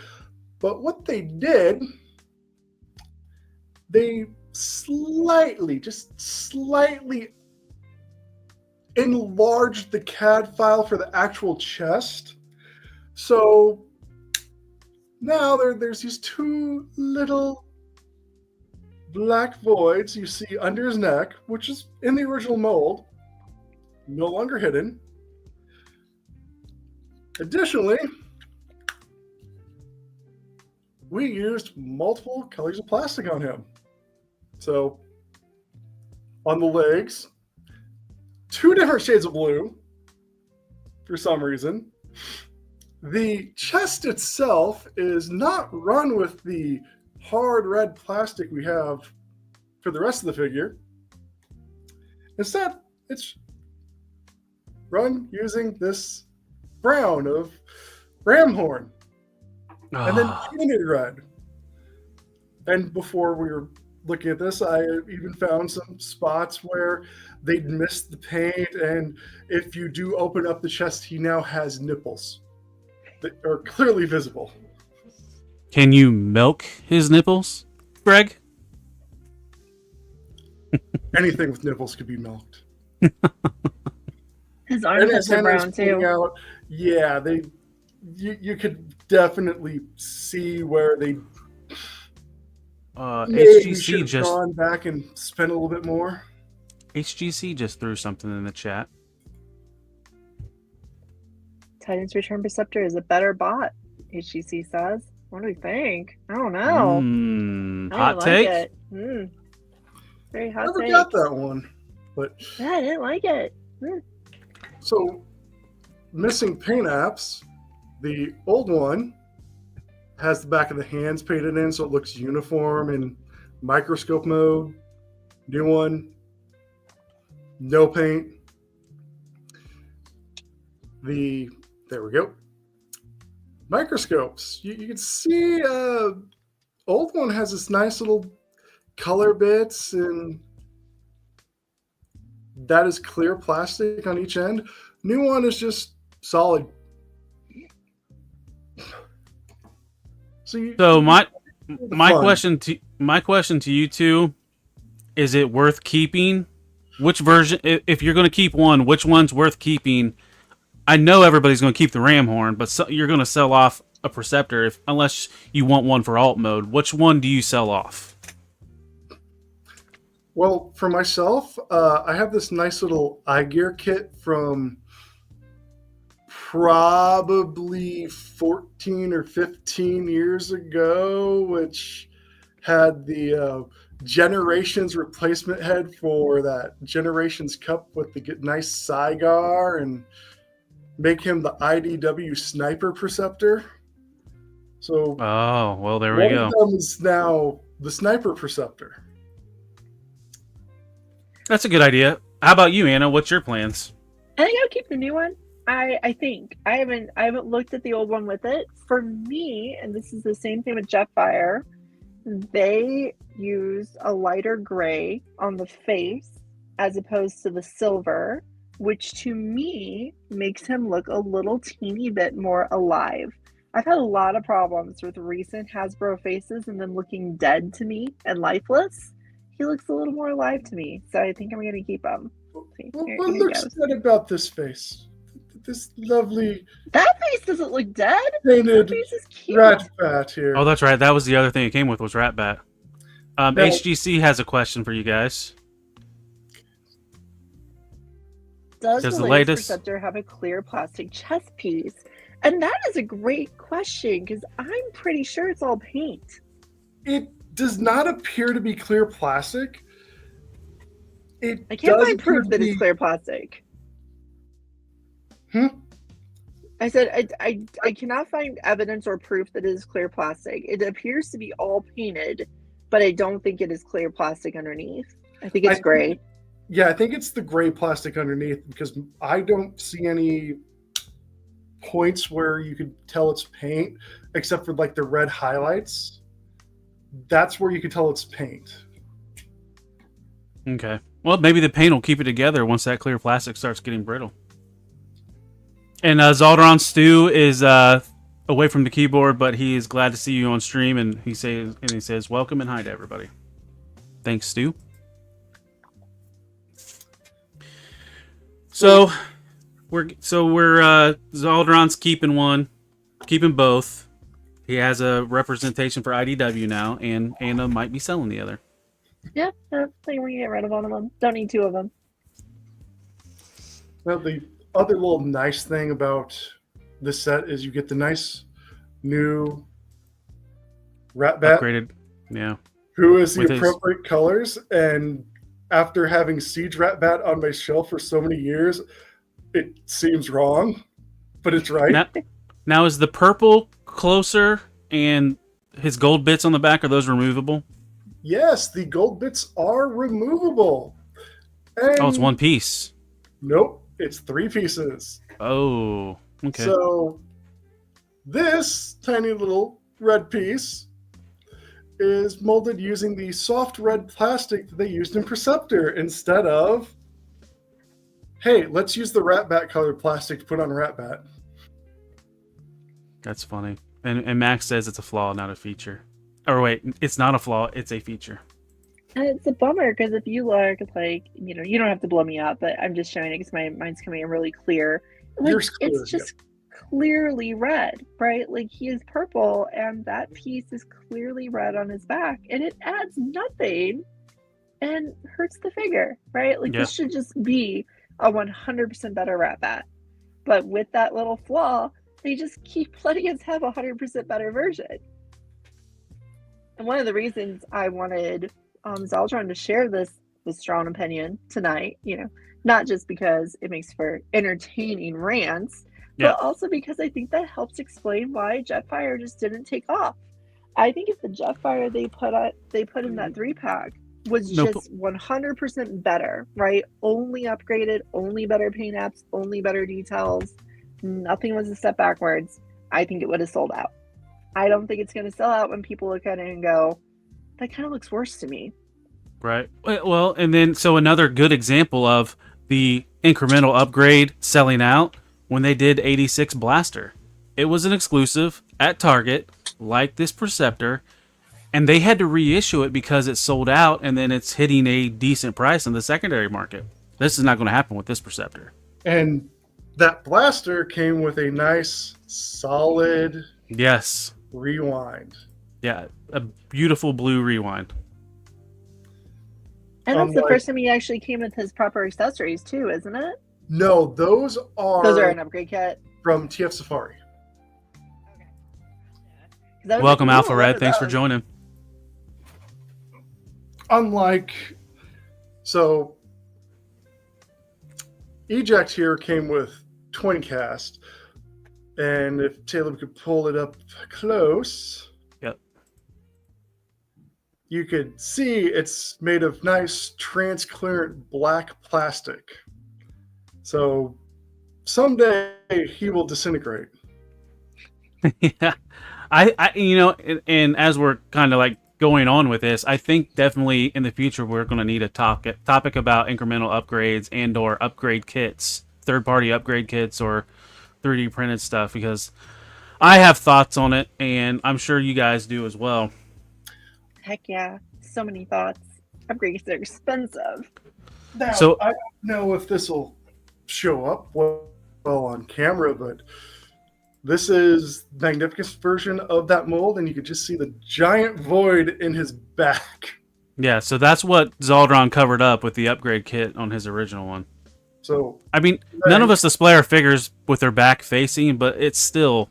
But what they did, they just slightly enlarged the CAD file for the actual chest. So now there's these two little black voids you see under his neck, which is in the original mold, no longer hidden. Additionally, we used multiple colors of plastic on him. So on the legs, 2 different shades of blue for some reason. The chest itself is not run with the hard red plastic we have for the rest of the figure. Instead, it's run using this brown of ram horn and then painted red. And before we were looking at this, I even found some spots where they'd missed the paint, and if you do open up the chest, he now has nipples that are clearly visible. Can you milk his nipples, Greg? Anything with nipples could be milked. His armpits are brown too. Out, yeah, you could definitely see where they HGC just gone back and spent a little bit more. HGC just threw something in the chat. Titan's Return Preceptor is a better bot, HGC says. What do we think? I don't know. Hot take? It. Very hot Never take. got that one, but Yeah, I didn't like it. So missing paint apps. The old one has the back of the hands painted in, so it looks uniform in microscope mode. New one, no paint. There we go. Microscopes. You can see old one has this nice little color bits, and that is clear plastic on each end. New one is just solid. So my question to you two, is it worth keeping? Which version, if you're going to keep one, which one's worth keeping? I know everybody's going to keep the ram horn, but you're going to sell off a Preceptor unless you want one for alt mode. Which one do you sell off? Well, for myself, I have this nice little eye gear kit from probably 14 or 15 years ago, which had the Generations replacement head for that Generations Cup with the nice cigar, and make him the IDW Sniper Preceptor. So, oh, well, there we go. One of them is now the Sniper Preceptor. That's a good idea. How about you, Anna? What's your plans? I think I'll keep the new one. I think I haven't looked at the old one with it. For me, and this is the same thing with Jetfire, they used a lighter gray on the face as opposed to the silver, which to me makes him look a little teeny bit more alive. I've had a lot of problems with recent Hasbro faces and them looking dead to me and lifeless. He looks a little more alive to me, so I think I'm going to keep him. What looks good about this face? This lovely... That face doesn't look dead. Painted that face is cute. rat bat here. Oh, that's right. That was the other thing it came with, was Rat Bat. HGC has a question for you guys. Does the the latest latest Preceptor have a clear plastic chest piece? And that is a great question, because I'm pretty sure it's all paint. It does not appear to be clear plastic. I can't find proof that it's clear plastic. I said I cannot find evidence or proof that it is clear plastic. It appears to be all painted, but I don't think it is clear plastic underneath. I think it's gray. Yeah, I think it's the gray plastic underneath, because I don't see any points where you could tell it's paint, except for like the red highlights. That's where you could tell it's paint. Okay. Well, maybe the paint will keep it together once that clear plastic starts getting brittle. And Zaldaron Stu is away from the keyboard, but he is glad to see you on stream, and he says welcome and hi to everybody. Thanks, Stu. So we're Zaldron's keeping both. He has a representation for IDW now, and Anna might be selling the other. Yeah, I think we can get rid of one of them. Don't need two of them. Well, the other little nice thing about this set is you get the nice new Rat Bat, Upgraded, yeah. who is the With his- appropriate colors. And after having Siege Rat Bat on my shelf for so many years, it seems wrong, but it's right. Now is the purple closer, and his gold bits on the back, are those removable? Yes, the gold bits are removable. And Oh, it's one piece. Nope, it's 3 pieces. Oh, okay. So this tiny little red piece is molded using the soft red plastic that they used in Preceptor instead of, hey, let's use the Rat Bat colored plastic to put on Rat Bat. That's funny. And Max says it's a flaw, not a feature. Or wait, it's not a flaw, it's a feature. And it's a bummer because if you look, like, you know, you don't have to blow me up, but I'm just showing it because my mind's coming in really clear. Like, Yours clear, it's just clearly red, right? Like, he is purple, and that piece is clearly red on his back, and it adds nothing and hurts the figure, right? Like, Yeah. this should just be a 100% better Rat Bat. But with that little flaw, they just keep letting us have a 100% better version. And one of the reasons I wanted Zaldron to share this with strong opinion tonight, you know, not just because it makes for entertaining rants, Yeah. but also because I think that helps explain why Jetfire just didn't take off. I think if the Jetfire they put in that 3-pack was Nope. just 100% better, right? Only upgraded, only better paint apps, only better details. Nothing was a step backwards. I think it would have sold out. I don't think it's going to sell out when people look at it and go, that kind of looks worse to me. Right. Well, and then so another good example of the incremental upgrade selling out when they did 86 Blaster. It was an exclusive at Target, like this Preceptor, and they had to reissue it because it sold out, and then it's hitting a decent price in the secondary market. This is not going to happen with this Preceptor. And that blaster came with a nice, solid Yes. rewind. Yeah, a beautiful blue rewind. And that's the Unlike- first time he actually came with his proper accessories too, isn't it? No, those are an upgrade kit. from TF Safari. Welcome, Alpha Red. Thanks for joining. Unlike, so Eject here came with twin cast, and if Taylor could pull it up close, Yep. you could see it's made of nice transparent black plastic. So someday he will disintegrate. Yeah, I you know, and as we're kind of like going on with this, I think definitely in the future we're going to need a topic about incremental upgrades and or upgrade kits, third-party upgrade kits or 3D printed stuff, because I have thoughts on it, and I'm sure you guys do as well. Heck yeah. So many thoughts. Upgrades are expensive. Now, So- I don't know if this will show up well on camera, but this is Magnificent's version of that mold, and you can just see the giant void in his back. Yeah, so that's what Zaldron covered up with the upgrade kit on his original one. So I mean, none of us display our figures with their back facing, but it's still,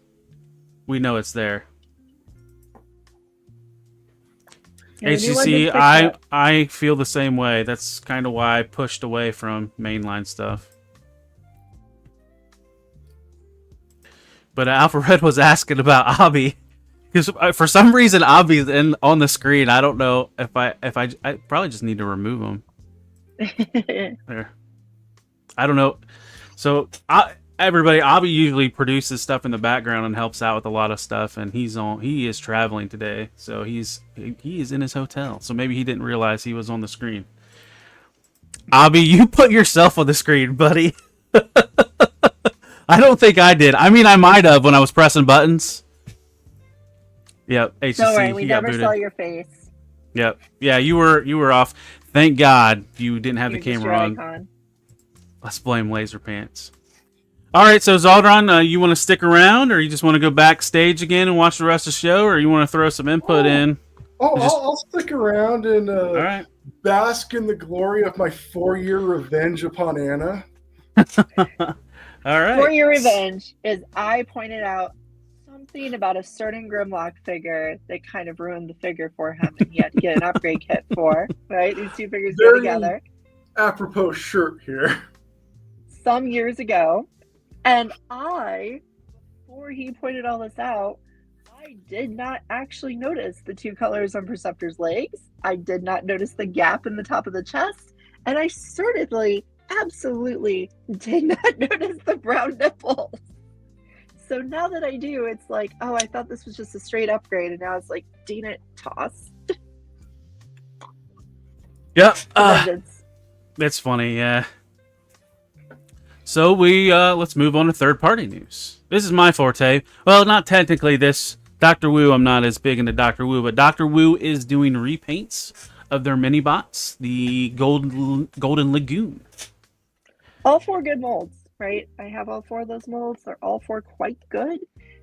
we know it's there. Yeah, the new one did HCC, fix I that. feel the same way. That's kind of why I pushed away from mainline stuff. But Alpha Red was asking about Obby, because for some reason Obby's on the screen. I don't know if I probably just need to remove him. There, I don't know. So everybody, Obby usually produces stuff in the background and helps out with a lot of stuff, and he is traveling today, so he is in his hotel. So maybe he didn't realize he was on the screen. Obby, you put yourself on the screen, buddy. I don't think I did. I mean, I might have when I was pressing buttons. Yep, HCC, Don't worry, we he got never booted. saw your face. Yep. Yeah, you were off. Thank God you didn't have You're the just camera your on. icon. Let's blame Laser Pants. All right, so Zaldron, you want to stick around, or you just want to go backstage again and watch the rest of the show, or you want to throw some input in? I'll stick around and All right. bask in the glory of my 4-year revenge upon Anna. All right. For your revenge is I pointed out something about a certain Grimlock figure that kind of ruined the figure for him, and he had to get an upgrade kit for. Right, these two figures go Very together. Apropos shirt here. Some years ago, and before he pointed all this out, I did not actually notice the two colors on Perceptor's legs. I did not notice the gap in the top of the chest, and I certainly, absolutely did not notice the brown nipples. So now that I do, it's like, oh, I thought this was just a straight upgrade, and now it's like, dang it, toss. Yep. Vengeance. That's funny, yeah. So let's move on to third-party news. This is my forte. Well, not technically this. Dr. Wu, I'm not as big into Dr. Wu, but Dr. Wu is doing repaints of their mini-bots, the Golden Lagoon. All 4 good molds, right? I have all 4 of those molds. They're all 4 quite good.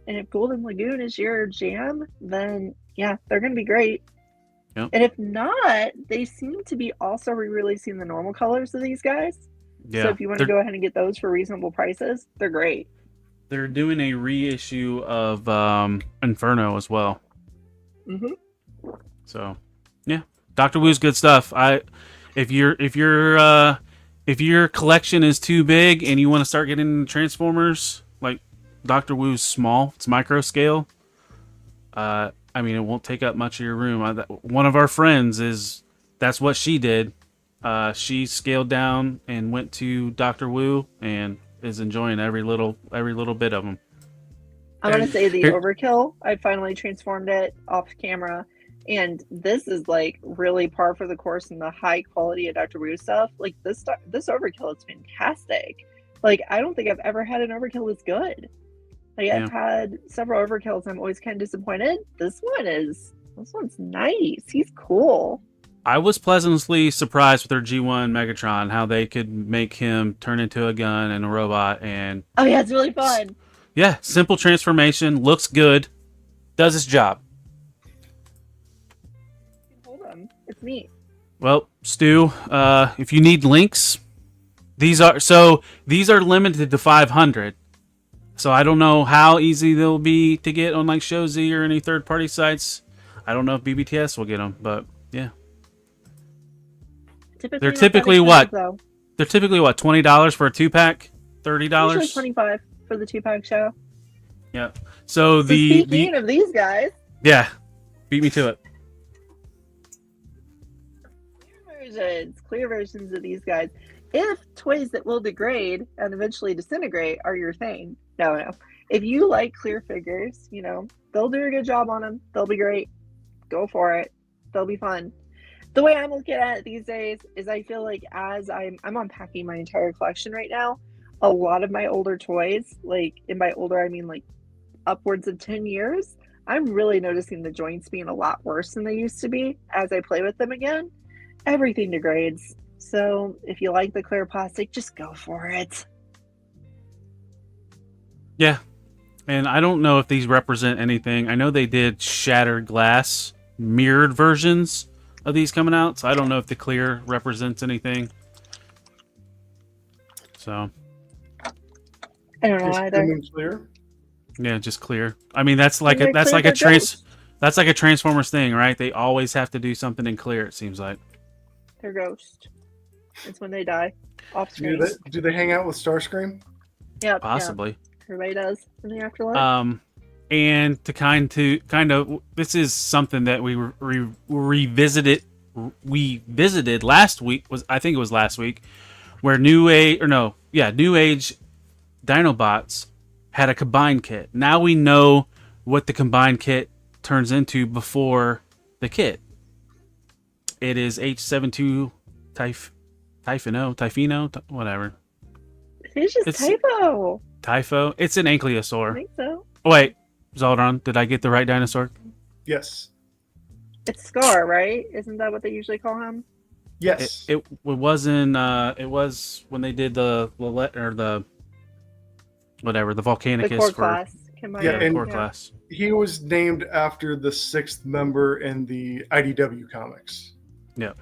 And if Golden Lagoon is your jam, then yeah, they're going to be great. Yep. And if not, they seem to be also re-releasing the normal colors of these guys. Yeah. So if you want to go ahead and get those for reasonable prices, they're great. They're doing a reissue of Inferno as well. Mm-hmm. So, yeah, Dr. Wu's good stuff. If your collection is too big and you want to start getting into Transformers, like Dr. Wu's small, it's micro scale. I mean, it won't take up much of your room. One of our friends that's what she did. She scaled down and went to Dr. Wu and is enjoying every little bit of them. I'm going to say the Overkill. I finally transformed it off camera. And this is like really par for the course in the high quality of Dr. Wu stuff. Like this Overkill is fantastic. Like I don't think I've ever had an Overkill that's good. Like I've had several Overkills. I'm always kind of disappointed. This one's nice. He's cool. I was pleasantly surprised with their G1 Megatron, how they could make him turn into a gun and a robot. And oh yeah, it's really fun. Yeah, simple transformation, looks good, does its job. Hold on, it's neat. Well, Stu, if you need links, these are limited to 500. So I don't know how easy they'll be to get on like ShowZ or any third-party sites. I don't know if BBTS will get them, but yeah. They're typically what? They're typically what? $20 for a 2-pack, $30. Usually $25 for the 2-pack show. Yeah. So speaking of these guys, yeah, beat me to it. Clear versions of these guys. If toys that will degrade and eventually disintegrate are your thing, no. If you like clear figures, they'll do a good job on them. They'll be great. Go for it. They'll be fun. The way I'm looking at it these days is I feel like as I'm unpacking my entire collection right now, a lot of my older toys, like in by older I mean like upwards of 10 years, I'm really noticing the joints being a lot worse than they used to be as I play with them again. Everything degrades. So if you like the clear plastic, just go for it. Yeah. And I don't know if these represent anything. I know they did shattered glass mirrored versions of these coming out, so I don't know if the clear represents anything. So I don't know either. Clear? Yeah, just clear. I mean, that's like a Transformers thing, right? They always have to do something in clear, it seems like. They're ghost. It's when they die off screen. Do they hang out with Starscream? Yeah, possibly. Yeah. Everybody does in the afterlife. And to kind of, this is something that we revisited. We visited last week. I think it was last week, where New Age Dinobots had a combined kit. Now we know what the combined kit turns into before the kit. It is H72 Typhino, whatever. It's just typo. Typho. It's an ankylosaur. I think so. Oh, wait, Zaldron, did I get the right dinosaur? Yes. It's Scar, right? Isn't that what they usually call him? Yes. It wasn't. It was when they did the whatever the The Volcanicus core for class. Yeah, the and core class. he was named after the 6th member in the IDW comics. Yep.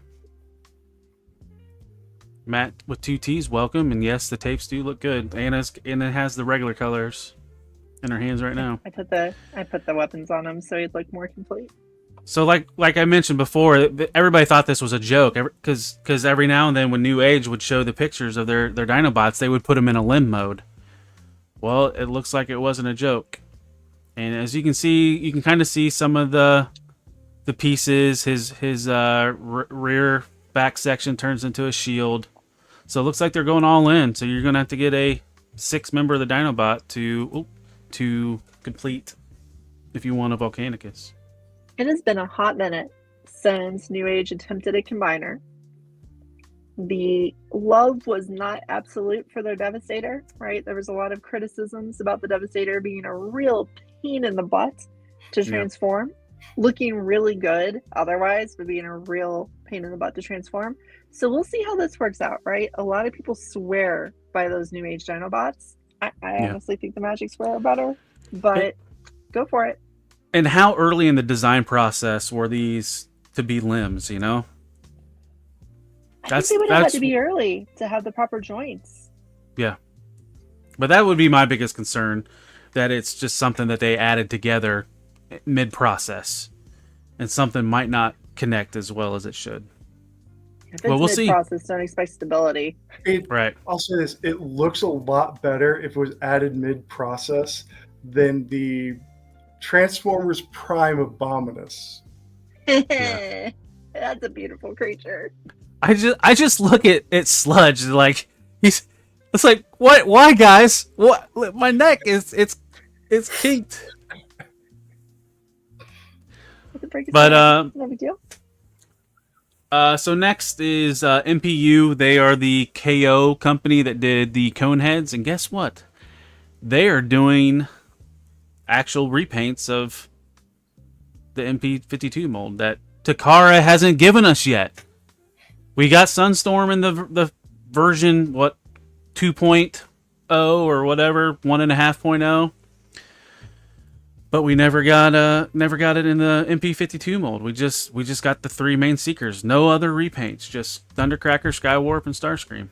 Matt with 2 T's, welcome, and yes, the tapes do look good. Anna has the regular colors in her hands right now. I put the weapons on him so he'd look more complete. So like I mentioned before, everybody thought this was a joke because every now and then when New Age would show the pieces of their Dinobots, they would put them in a limb mode. Well, it looks like it wasn't a joke, and as you can see, you can kind of see some of the pieces. His rear back section turns into a shield. So it looks like they're going all in. So you're going to have to get a 6-member of the Dinobot to complete if you want a Volcanicus. It has been a hot minute since New Age attempted a combiner. The love was not absolute for their Devastator, right? There was a lot of criticisms about the Devastator being a real pain in the butt to transform. Looking really good otherwise, but being a real pain in the butt to transform. So we'll see how this works out, right? A lot of people swear by those New Age Dinobots. I honestly think the Magic Square are better, but go for it. And how early in the design process were these to be limbs, you know? I think they would have had to be early to have the proper joints. Yeah. But that would be my biggest concern, that it's just something that they added together mid-process, and something might not connect as well as it should. If it's well, we'll see. Mid-process, don't expect stability. Right. I'll say this: it looks a lot better if it was added mid-process than the Transformers Prime Abominus. Yeah. That's a beautiful creature. I just look at Sludge like it's like, what? Why, guys? What? My neck it's kinked. But no big deal. So next is MPU. They are the KO company that did the Coneheads, and guess what? They are doing actual repaints of the MP52 mold that Takara hasn't given us yet. We got Sunstorm in the version 2.0 or whatever, 1.5.0. But we never got it in the MP52 mold. We just got the 3 main seekers. No other repaints, just Thundercracker, Skywarp, and Starscream.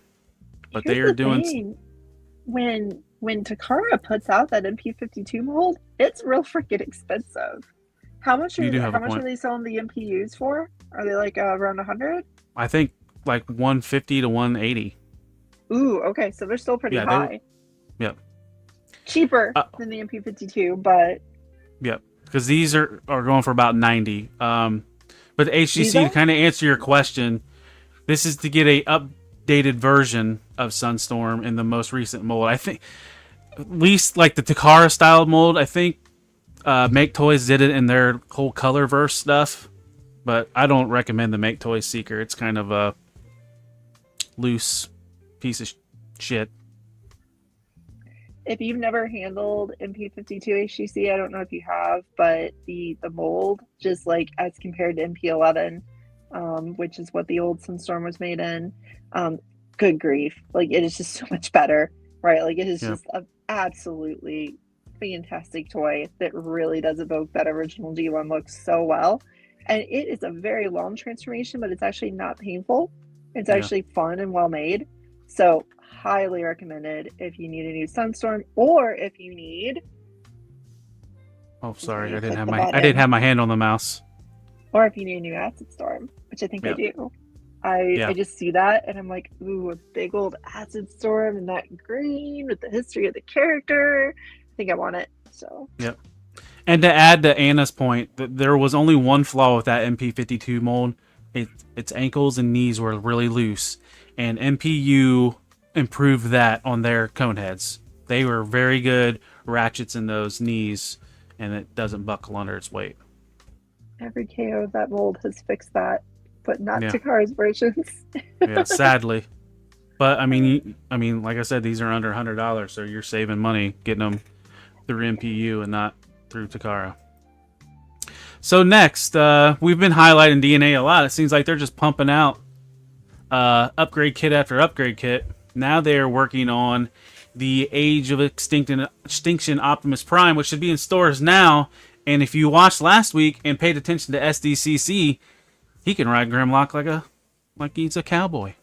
But Here's they are the doing thing. When Takara puts out that MP52 mold, it's real freaking expensive. How much are they selling the MPUs for? Are they like around 100? I think like 150 to 180. Ooh, okay, so they're still pretty high. Yep. Cheaper than the MP52, but yep. Because these are going for about 90. But the HGC, to kind of answer your question, this is to get a updated version of Sunstorm in the most recent mold. I think, at least like the Takara style mold, I think Make Toys did it in their whole Colorverse stuff. But I don't recommend the Make Toys Seeker. It's kind of a loose piece of shit. if you've never handled MP52 HGC, I don't know if you have, but the mold, just like as compared to MP11, which is what the old Sunstorm was made in, good grief. Like, it is just so much better, right? Like, it is just an absolutely fantastic toy that really does evoke that original G1 look so well. And it is a very long transformation, but it's actually not painful. It's actually fun and well made. So highly recommended if you need a new Sunstorm, or if you need. Oh, sorry, I didn't have my hand on the mouse. Or if you need a new Acid Storm, which I think I do. I just see that and I'm like, ooh, a big old Acid Storm and that green with the history of the character. I think I want it. So. Yep. And to add to Anna's point, there was only one flaw with that MP52 mold. Its ankles and knees were really loose, and MPU improved that on their Coneheads. They were very good ratchets in those knees, and it doesn't buckle under its weight. Every KO of that mold has fixed that, but not Takara's versions. Yeah, sadly. But I mean, like I said, these are under $100, so you're saving money getting them through MPU and not through Takara. So next, we've been highlighting DNA a lot. It seems like they're just pumping out upgrade kit after upgrade kit. Now they're working on the Age of Extinction Optimus Prime, which should be in stores now. And if you watched last week and paid attention to SDCC, he can ride Grimlock like he's a cowboy.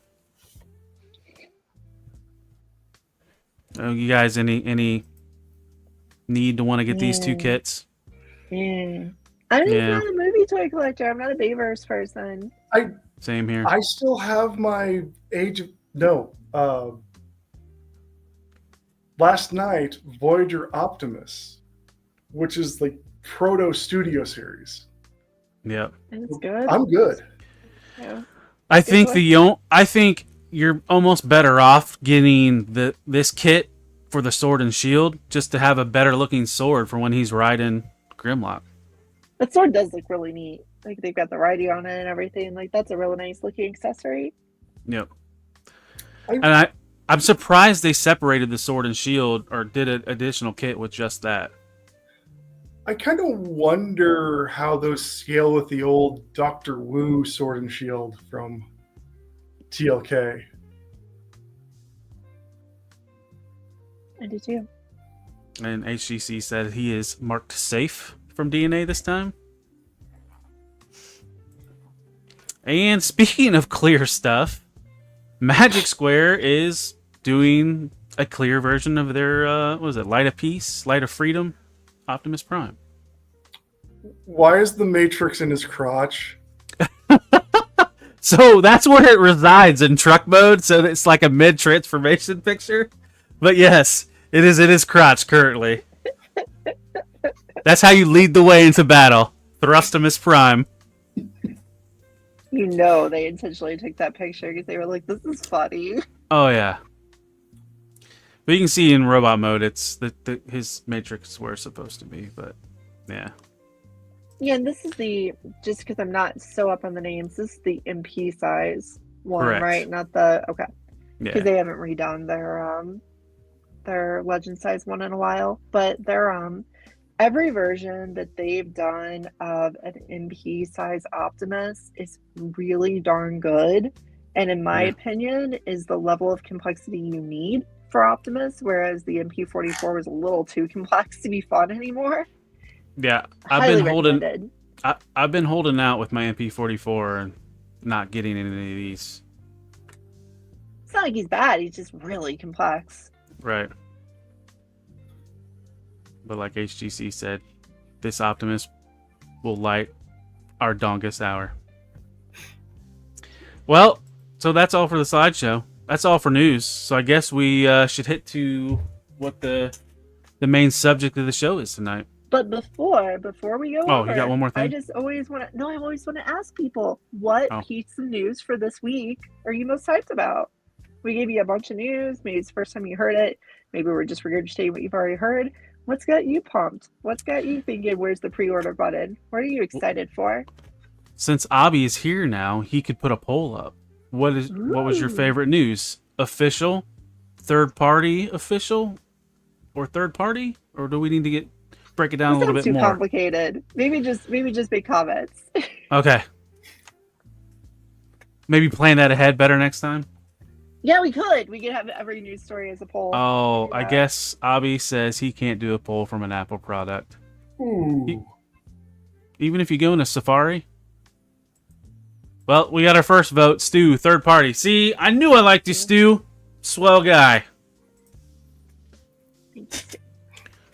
You guys, any need to want to get these two kits? I'm just not a movie toy collector. I'm not a Bayverse person. Same here. I still have my last night Voyager Optimus, which is like Proto Studio series. Yep. It's good. I'm good. Yeah. I think you're almost better off getting this kit for the sword and shield just to have a better looking sword for when he's riding Grimlock. That sword does look really neat. Like they've got the writing on it and everything. Like that's a really nice looking accessory. Yep. And I'm surprised they separated the sword and shield or did an additional kit with just that. I kind of wonder how those scale with the old Doctor Wu sword and shield from TLK. I do too. And HGC said he is marked safe from DNA this time. And speaking of clear stuff, Magic Square is doing a clear version of their, Light of Peace, Light of Freedom, Optimus Prime. Why is the Matrix in his crotch? So that's where it resides in truck mode, so it's like a mid-transformation picture. But yes, it is in his crotch currently. That's how you lead the way into battle. Thrustimus Prime. You know they intentionally took that picture because they were like, this is funny. Oh, yeah. But you can see in robot mode, it's his Matrix where it's supposed to be, but yeah. Yeah, and this is just because I'm not so up on the names, this is the MP size one, Correct. right? Not the, okay. Because Yeah. they haven't redone their Legend size one in a while. But every version that they've done of an MP size Optimus is really darn good. And in my opinion, is the level of complexity you need for Optimus, whereas the MP44 was a little too complex to be fun anymore. Yeah, Highly recommended. I've been holding out with my MP44 and not getting any of these. It's not like he's bad, he's just really complex. Right. But like HGC said, this Optimus will light our Dongus hour. Well, so that's all for the slideshow. That's all for news. So I guess we should hit to what the main subject of the show is tonight. But before we go over, you got one more thing? I always want to ask people, what piece of news for this week are you most hyped about? We gave you a bunch of news. Maybe it's the first time you heard it. Maybe we're just regurgitating what you've already heard. What's got you pumped? What's got you thinking, where's the pre-order button? What are you excited for? Since Abby is here now, he could put a poll up. What was your favorite news? Official? Third party official? Or third party? Or do we need to break it down a little bit more? Too complicated. Maybe just make comments. Okay. Maybe plan that ahead better next time. Yeah, we could. We could have every news story as a poll. Oh, I guess Abby says he can't do a poll from an Apple product. Ooh. Even if you go into Safari? Well, we got our first vote. Stu, third party. See, I knew I liked you, Stu. Swell guy.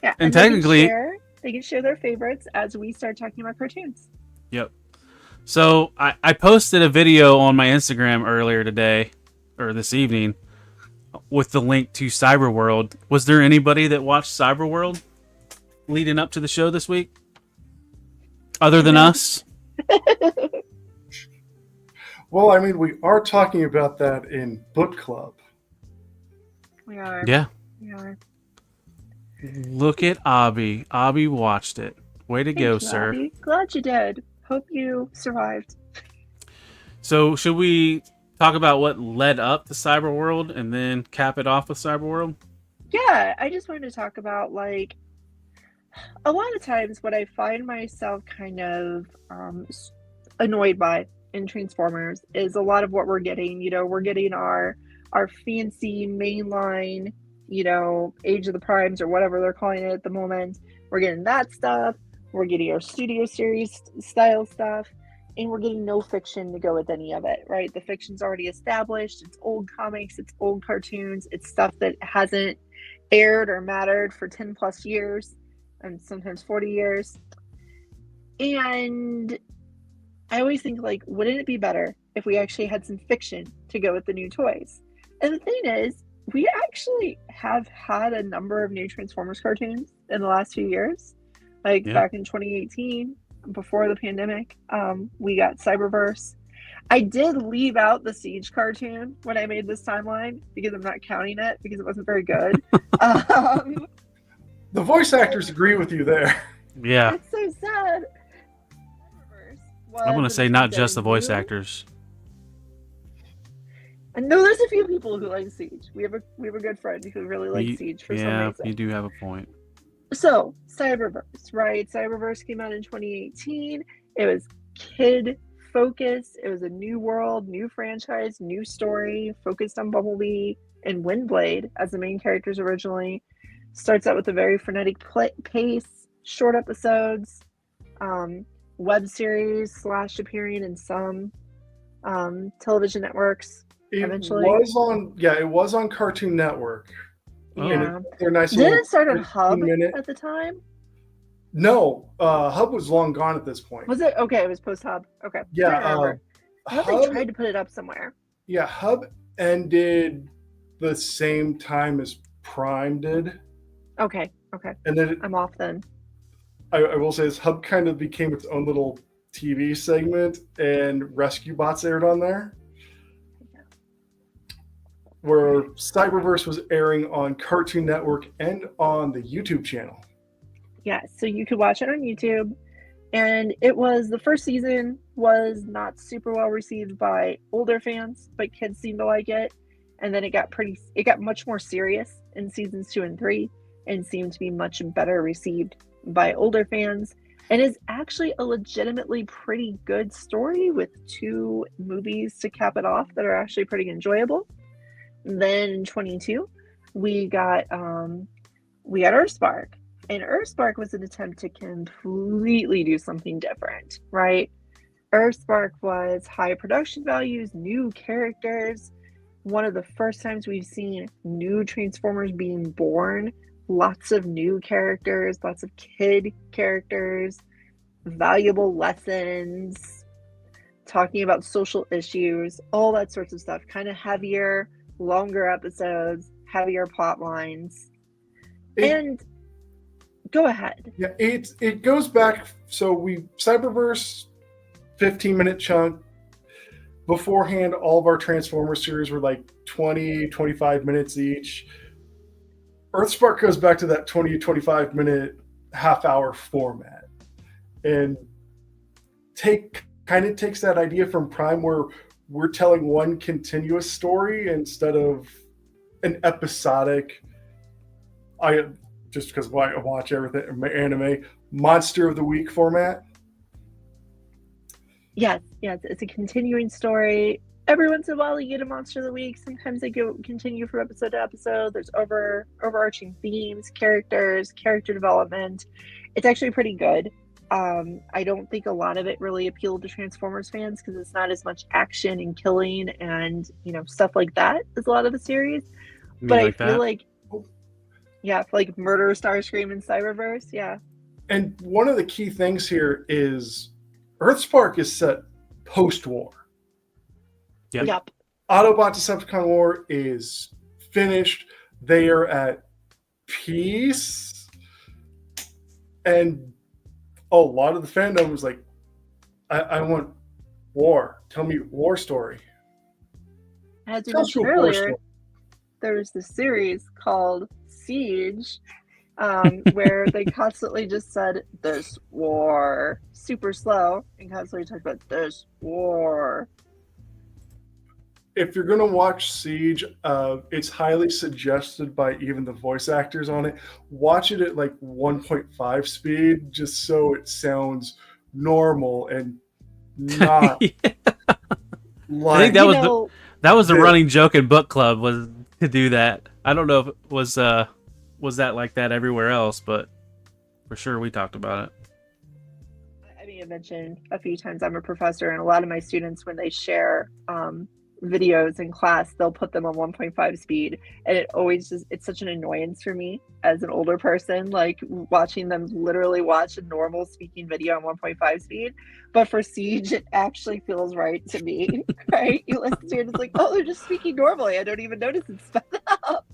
Yeah, and technically, they can share their favorites as we start talking about cartoons. Yep. So I posted a video on my Instagram earlier today, or this evening, with the link to Cyberworld. Was there anybody that watched Cyberworld leading up to the show this week? Other than us? Well, I mean, we are talking about that in book club. We are. Yeah. We are. Look at Abby. Abby watched it. Way to go, sir. Abby. Glad you did. Hope you survived. So, should we talk about what led up to Cyberworld and then cap it off with Cyberworld? Yeah, I just wanted to talk about, like, A lot of times what I find myself kind of annoyed by in Transformers is a lot of what we're getting. We're getting our fancy mainline, Age of the Primes or whatever they're calling it at the moment. We're getting that stuff. We're getting our studio series style stuff, and we're getting no fiction to go with any of it, right? The fiction's already established. It's old comics, it's old cartoons, it's stuff that hasn't aired or mattered for 10 plus years and sometimes 40 years. And I always think, like, wouldn't it be better if we actually had some fiction to go with the new toys? And the thing is, we actually have had a number of new Transformers cartoons in the last few years. Like back in 2018, before the pandemic, we got Cyberverse. I did leave out the Siege cartoon when I made this timeline because I'm not counting it because it wasn't very good. The voice actors agree with you there. Yeah. It's so sad. I'm going to say not just the voice actors. I know there's a few people who like Siege. We have a good friend who really likes Siege for some reason. Yeah, you do have a point. So, Cyberverse, right? Cyberverse came out in 2018. It was kid-focused. It was a new world, new franchise, new story, focused on Bumblebee and Windblade as the main characters originally. Starts out with a very frenetic pace, short episodes, web series / appearing in some television networks. Eventually, it was on Cartoon Network. Yeah, they're nice. Didn't it start on Hub at the time? No, Hub was long gone at this point. Was it? Okay, it was post Hub. Okay. Yeah, I thought they tried to put it up somewhere. Yeah, Hub ended the same time as Prime did. Okay. And then I'm off then. I will say this, Hub kind of became its own little TV segment, and Rescue Bots aired on there. Where Cyberverse was airing on Cartoon Network and on the YouTube channel. Yeah, so you could watch it on YouTube. And the first season was not super well received by older fans, but kids seemed to like it. And then it got much more serious in seasons 2 and 3 and seemed to be much better received by older fans. And is actually a legitimately pretty good story with 2 movies to cap it off that are actually pretty enjoyable. Then in 22, we got Earthspark, and Earthspark was an attempt to completely do something different, right? Earthspark was high production values, new characters, one of the first times we've seen new Transformers being born, lots of new characters, lots of kid characters, valuable lessons, talking about social issues, all that sorts of stuff, kind of heavier, longer episodes, heavier plot lines. And go ahead. Yeah, it goes back. So Cyberverse, 15-minute chunk. Beforehand, all of our Transformers series were like 20, 25 minutes each. Earthspark goes back to that 20, 25-minute half-hour format. And kind of takes that idea from Prime where we're telling one continuous story instead of an episodic. Just because I watch everything anime, Monster of the Week format. Yes, it's a continuing story. Every once in a while, you get a Monster of the Week. Sometimes they continue from episode to episode. There's overarching themes, characters, character development. It's actually pretty good. I don't think a lot of it really appealed to Transformers fans because it's not as much action and killing and stuff like that as a lot of the series. But I feel like Murder, Starscream, and Cyberverse, yeah. And one of the key things here is Earthspark is set post-war. Yep. Autobot Decepticon War is finished. They are at peace. And a lot of the fandom was like, I want war. Tell me war story. As you mentioned earlier, there was this series called Siege, where they constantly just said, "This war," super slow, and constantly talked about this war. if you're gonna watch Siege, it's highly suggested by even the voice actors on it. Watch it at like 1.5 speed, just so it sounds normal and not I like. think that was the the- running joke in book club, was to do that. I don't know if it was that like that everywhere else, but for sure we talked about it. I mean, I mentioned a few times I'm a professor, and a lot of my students, when they share videos in class, they'll put them on 1.5 speed, and it always just, it's such an annoyance for me as an older person, like watching them literally watch a normal speaking video on 1.5 speed. But for Siege, it actually feels right to me. Right? You listen to it, it's like, oh, they're just speaking normally. I don't even notice it's sped up.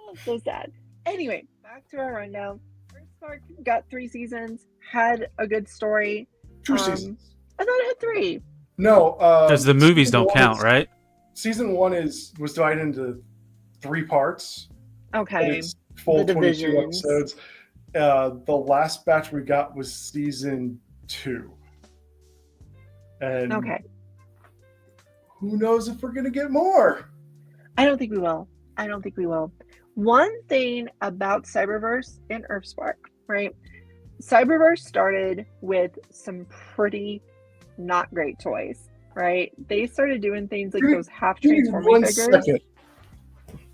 Oh, so sad. Anyway, back to our rundown. Earthspark got 3 seasons, had a good story. 2 seasons. I thought it had 3. No, Because the movies season don't one count, is- right? Season 1 was divided into 3 parts. And Okay. it's full The 22 divisions. episodes. The last batch we got was season 2. And Okay. who knows if we're gonna get more? I don't think we will. One thing about Cyberverse and Earthspark, right? Cyberverse started with some pretty not great toys, right? They started doing things like those half Give me transforming 1 figures. second.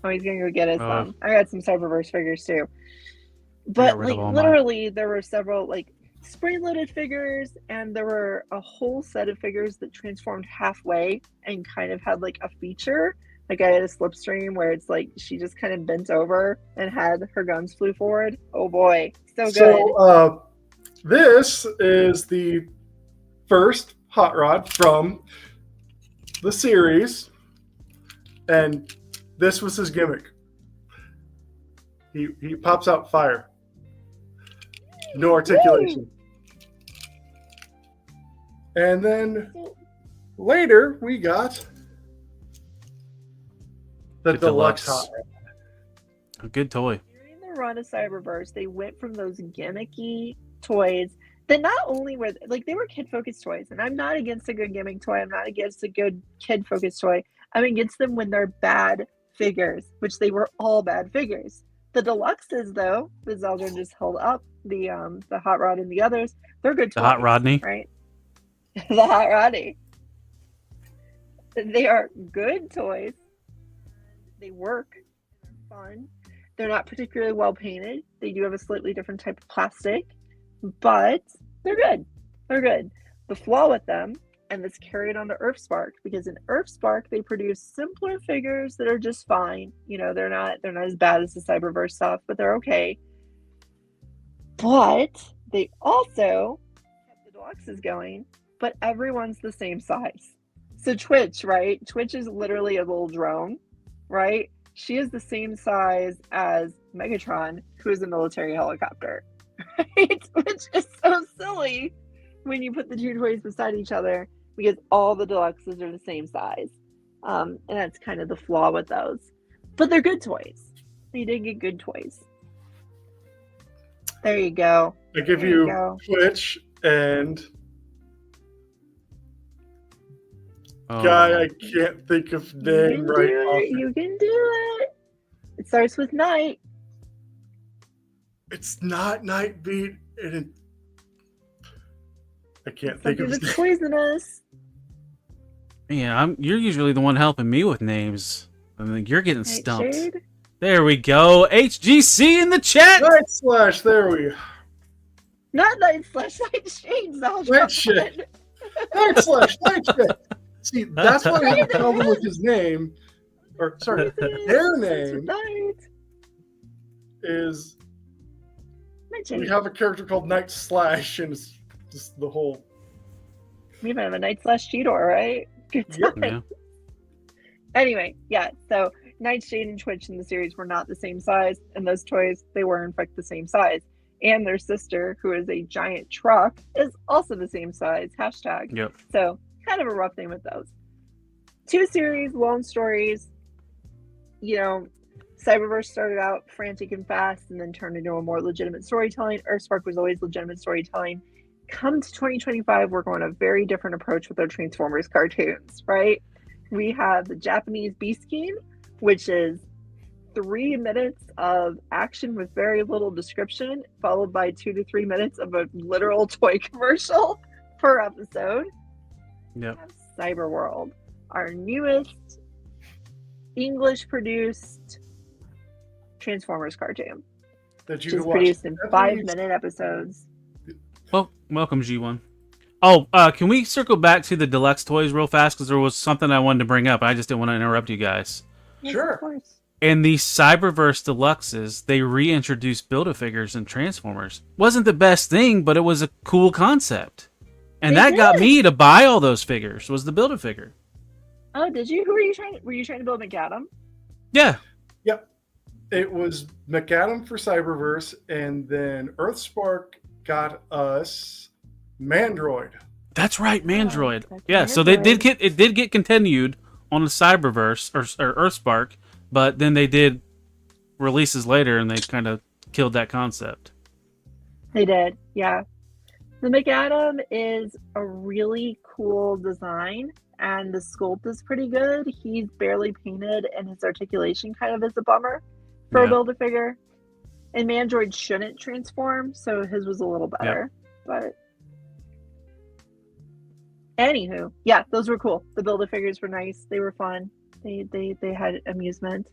Oh, he's gonna go get us Oh. some. I got some Cyberverse figures too. got But rid of like all mine. literally, there were several like spring-loaded figures, and there were a whole set of figures that transformed halfway and kind of had like a feature. Like I had a slipstream where it's like she just kind of bent over and had her guns flew forward. Oh boy, so good. So this is the first hot rod from the series, and this was his gimmick. He pops out fire. No articulation. And then later we got the The deluxe deluxe. hot rod. A good toy. During the run of Cyberverse, they went from those gimmicky toys that not only were like they were kid focused toys, and I'm not against a good gimmick toy. I'm not against a good kid focused toy. I'm against them when they're bad figures, which they were all bad figures. The deluxes, though, the Zeldrin just held up, the Hot Rod and the others, they're good toys. The Hot Rodney. Right? The Hot Rodney. They are good toys. They work. They're fun. They're not particularly well painted. They do have a slightly different type of plastic, but they're good. They're good. The flaw with them, and this carried on to Earthspark, because in Earthspark they produce simpler figures that are just fine. You know, they're not as bad as the Cyberverse stuff, but they're okay. But they also kept the deluxes going, but everyone's the same size. So Twitch, right? Twitch is literally a little drone, right? She is the same size as Megatron, who is a military helicopter, right? Which is so silly when you put the two toys beside each other, because all the deluxes are the same size. And that's kind of the flaw with those. But they're good toys. They did get good toys. There you go. I give There you you go. Twitch and Oh. guy I can't think of You name can right do off. it. You can do it. It starts with night. It's not Nightbeat, and I can't think Something of his that's name. poisonous. Man, you're usually the one helping me with names. I mean, you're getting stumped. Nightshade. There we go. HGC in the chat. Night Slash, there we go. Not night slash nightshade. Nightshade. Night Slash, Nightshade. See, that's why I have a problem with his name. Or, sorry, their name Night. is we Nightshade. have a character called Night Slash, and it's just the whole. We even have a night slash Cheetor, right? Good Yep. time. Yeah. Anyway, yeah. So Nightshade and Twitch in the series were not the same size, and those toys, they were in fact the same size. And their sister, who is a giant truck, is also the same size. Hashtag. Yep. So kind of a rough thing with those. 2 series, lone stories. You know, Cyberverse started out frantic and fast and then turned into a more legitimate storytelling. Earthspark was always legitimate storytelling. Come to 2025, we're going a very different approach with our Transformers cartoons, right? We have the Japanese Beast King, which is 3 minutes of action with very little description, followed by 2 to 3 minutes of a literal toy commercial per episode. Yep. We have Cyberworld, our newest English-produced Transformers cartoon, That which you is can watch produced in every 5-minute episodes. Well, welcome, G1. Oh, can we circle back to the deluxe toys real fast? Because there was something I wanted to bring up. I just didn't want to interrupt you guys. Yes, Sure. of course. In the Cyberverse Deluxes, they reintroduced Build-A-Figures and Transformers. Wasn't the best thing, but it was a cool concept. And They that got did. me to buy all those figures, was the Build-A-Figure. Oh, did you? Who were you trying? Were you trying to build McAdam? Yeah. Yep. It was McAdam for Cyberverse, and then Earthspark got us Mandroid. That's right, Mandroid. that's Yeah, so it did get continued on the Cyberverse or Earthspark, but then they did releases later and they kind of killed that concept. They did, yeah. The McAdam is a really cool design, and the sculpt is pretty good. He's barely painted, and his articulation kind of is a bummer for a Yeah. Build-A-Figure. And Mandroid shouldn't transform, so his was a little better. But anywho, yeah, those were cool. The Build-A-Figures were nice. They were fun. They had amusement.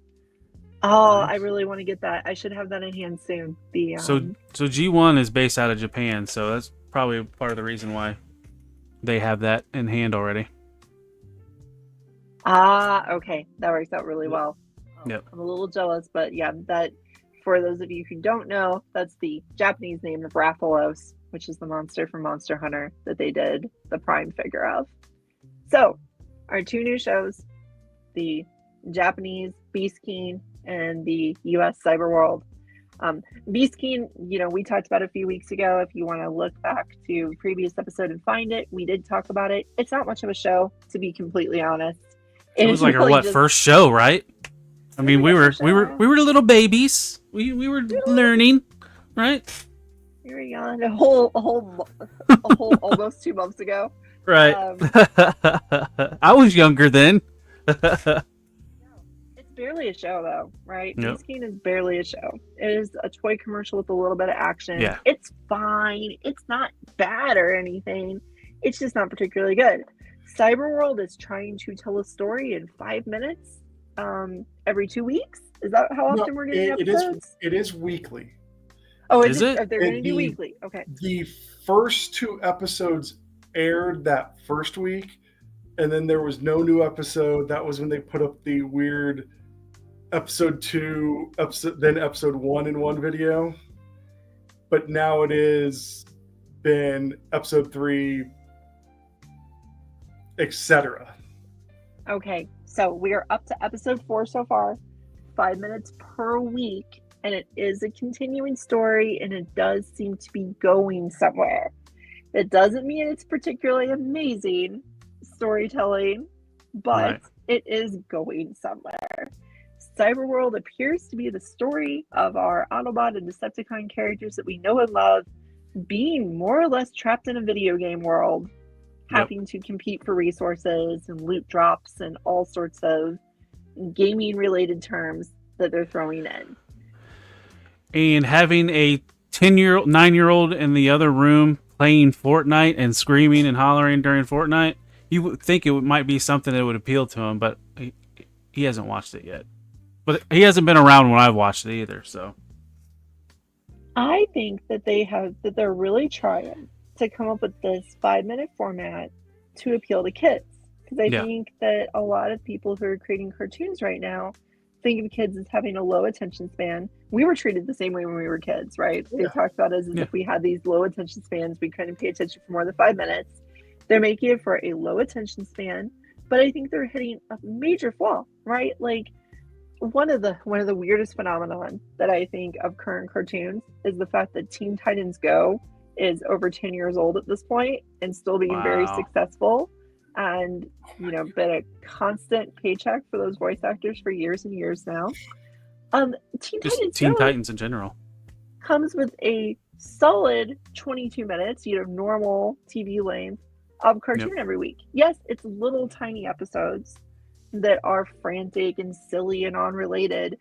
Oh, Nice. I really want to get that. I should have that in hand soon. The So G1 is based out of Japan, so that's probably part of the reason why they have that in hand already. okay, that works out really well. Yep. I'm a little jealous, but yeah, that for those of you who don't know, that's the Japanese name of Rathalos, which is the monster from Monster Hunter that they did the Prime figure of. So, our 2 new shows, the Japanese Beast King and the US Cyberworld. Beast King, we talked about a few weeks ago. If you want to look back to previous episode and find it, we did talk about it. It's not much of a show, to be completely honest. It was like our really just- first show, right? I mean, we were little babies. We were learning, right? Here we go. A whole almost 2 months ago. Right. I was younger then. It's barely a show, though, right? Yep. Beast King is barely a show. It is a toy commercial with a little bit of action. Yeah. It's fine. It's not bad or anything. It's just not particularly good. Cyberworld is trying to tell a story in 5 minutes every 2 weeks. Is that how often we're getting episodes? It is weekly. Oh, Is it? They're going to do weekly. Okay. The first 2 episodes aired that first week, and then there was no new episode. That was when they put up the weird episode 1 in one video. But now it is been episode 3, etc. Okay, so we are up to episode 4 so far, 5 minutes per week, and it is a continuing story, and it does seem to be going somewhere. It doesn't mean it's particularly amazing storytelling, but Right. it is going somewhere. Cyberworld appears to be the story of our Autobot and Decepticon characters that we know and love being more or less trapped in a video game world, having to compete for resources and loot drops and all sorts of gaming related terms that they're throwing in. And having a 9-year-old in the other room playing Fortnite and screaming and hollering during Fortnite, you would think it might be something that would appeal to him, but he hasn't watched it yet. But he hasn't been around when I've watched it either, so. I think that they're really trying to come up with this 5-minute format to appeal to kids. Because I think that a lot of people who are creating cartoons right now think of kids as having a low attention span. We were treated the same way when we were kids, right? They talked about us as if we had these low attention spans. We couldn't pay attention for more than 5 minutes. They're making it for a low attention span, but I think they're hitting a major flaw, right? Like one of the weirdest phenomenon that I think of current cartoons is the fact that Teen Titans Go is over 10 years old at this point and still being very successful, and been a constant paycheck for those voice actors for years and years now. Teen Titans in general comes with a solid 22 minutes, normal TV length of cartoon every week. Yes, it's little tiny episodes, that are frantic and silly and unrelated,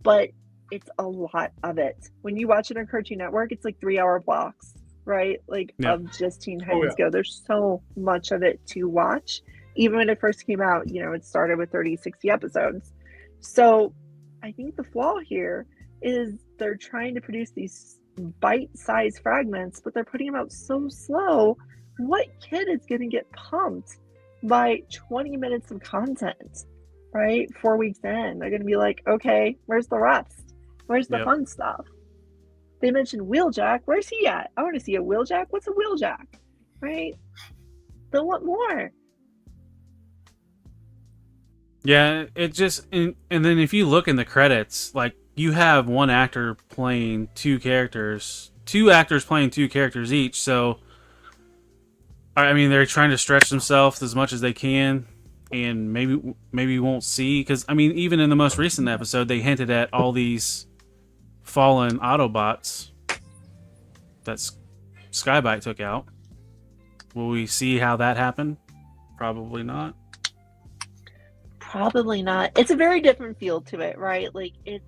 but it's a lot of it. When you watch it on Cartoon Network, it's like 3-hour blocks, right? Like Yeah. of just Teen Titans Go. There's so much of it to watch. Even when it first came out, it started with 30, 60 episodes. So I think the flaw here is they're trying to produce these bite-sized fragments, but they're putting them out so slow. What kid is going to get pumped by 20 minutes of content, right? 4 weeks in, they're going to be like, okay, where's the rest? Where's the fun stuff? They mentioned Wheeljack. Where's he at? I want to see a Wheeljack. What's a Wheeljack? Right? They'll want more. Yeah, it just and then if you look in the credits, like you have one actor playing two characters, two actors playing two characters each. So, I mean, they're trying to stretch themselves as much as they can, and maybe you won't see because I mean, even in the most recent episode, they hinted at all these fallen Autobots that Skybite took out. Will we see how that happened? Probably not. Probably not. It's a very different feel to it, right? Like it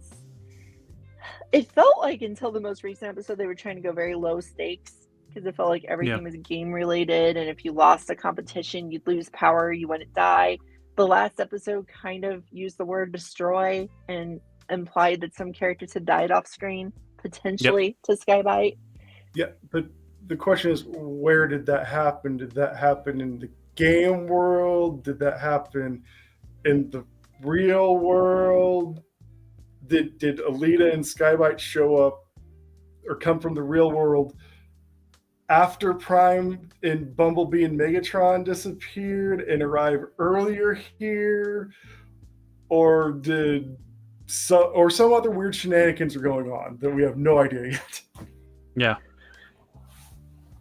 felt like until the most recent episode they were trying to go very low stakes because it felt like everything was game related, and if you lost a competition you'd lose power, you wouldn't die. The last episode kind of used the word destroy and implied that some characters had died off screen, potentially to Skybite. Yeah, but the question is, where did that happen? Did that happen in the game world? Did that happen in the real world? Did Alita and Skybite show up or come from the real world after Prime and Bumblebee and Megatron disappeared and arrive earlier here? Or did some other weird shenanigans are going on that we have no idea yet? Yeah.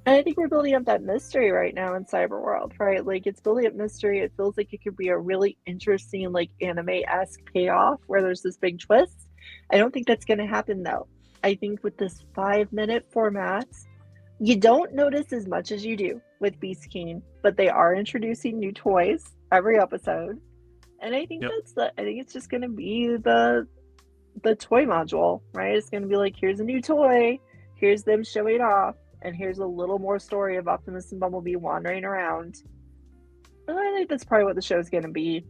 And I think we're building up that mystery right now in Cyberworld, right? Like, it's building up mystery. It feels like it could be a really interesting, like, anime-esque payoff where there's this big twist. I don't think that's going to happen, though. I think with this 5-minute format, you don't notice as much as you do with Beast King, but they are introducing new toys every episode. And I think I think it's just going to be the toy module, right? It's going to be like, here's a new toy, here's them showing off, and here's a little more story of Optimus and Bumblebee wandering around. And I think that's probably what the show's going to be.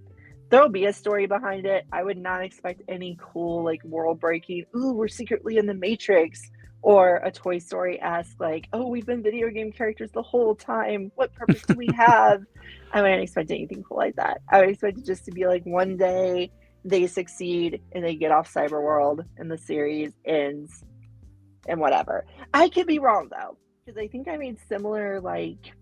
There'll be a story behind it. I would not expect any cool, like, world-breaking, ooh, we're secretly in the Matrix, or a Toy Story-esque, like, oh, we've been video game characters the whole time. What purpose do we have? I wouldn't expect anything cool like that. I would expect it just to be like one day they succeed and they get off Cyberworld and the series ends and whatever. I could be wrong, though, because I think I made similar, like,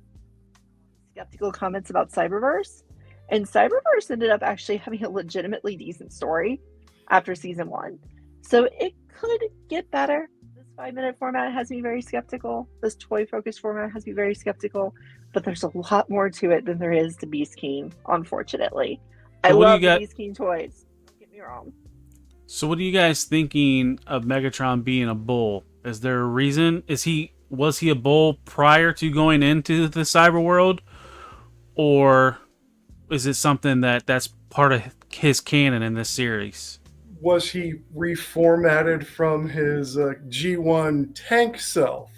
skeptical comments about Cyberverse, and Cyberverse ended up actually having a legitimately decent story after season 1. So it could get better. This 5-minute format has me very skeptical. This toy-focused format has me very skeptical, but there's a lot more to it than there is to Beast King, unfortunately. I love the Beast King toys. Don't get me wrong. So what are you guys thinking of Megatron being a bull? Is there a reason? Was he a bull prior to going into the cyberworld? Or is it something that's part of his canon in this series? Was he reformatted from his G1 tank self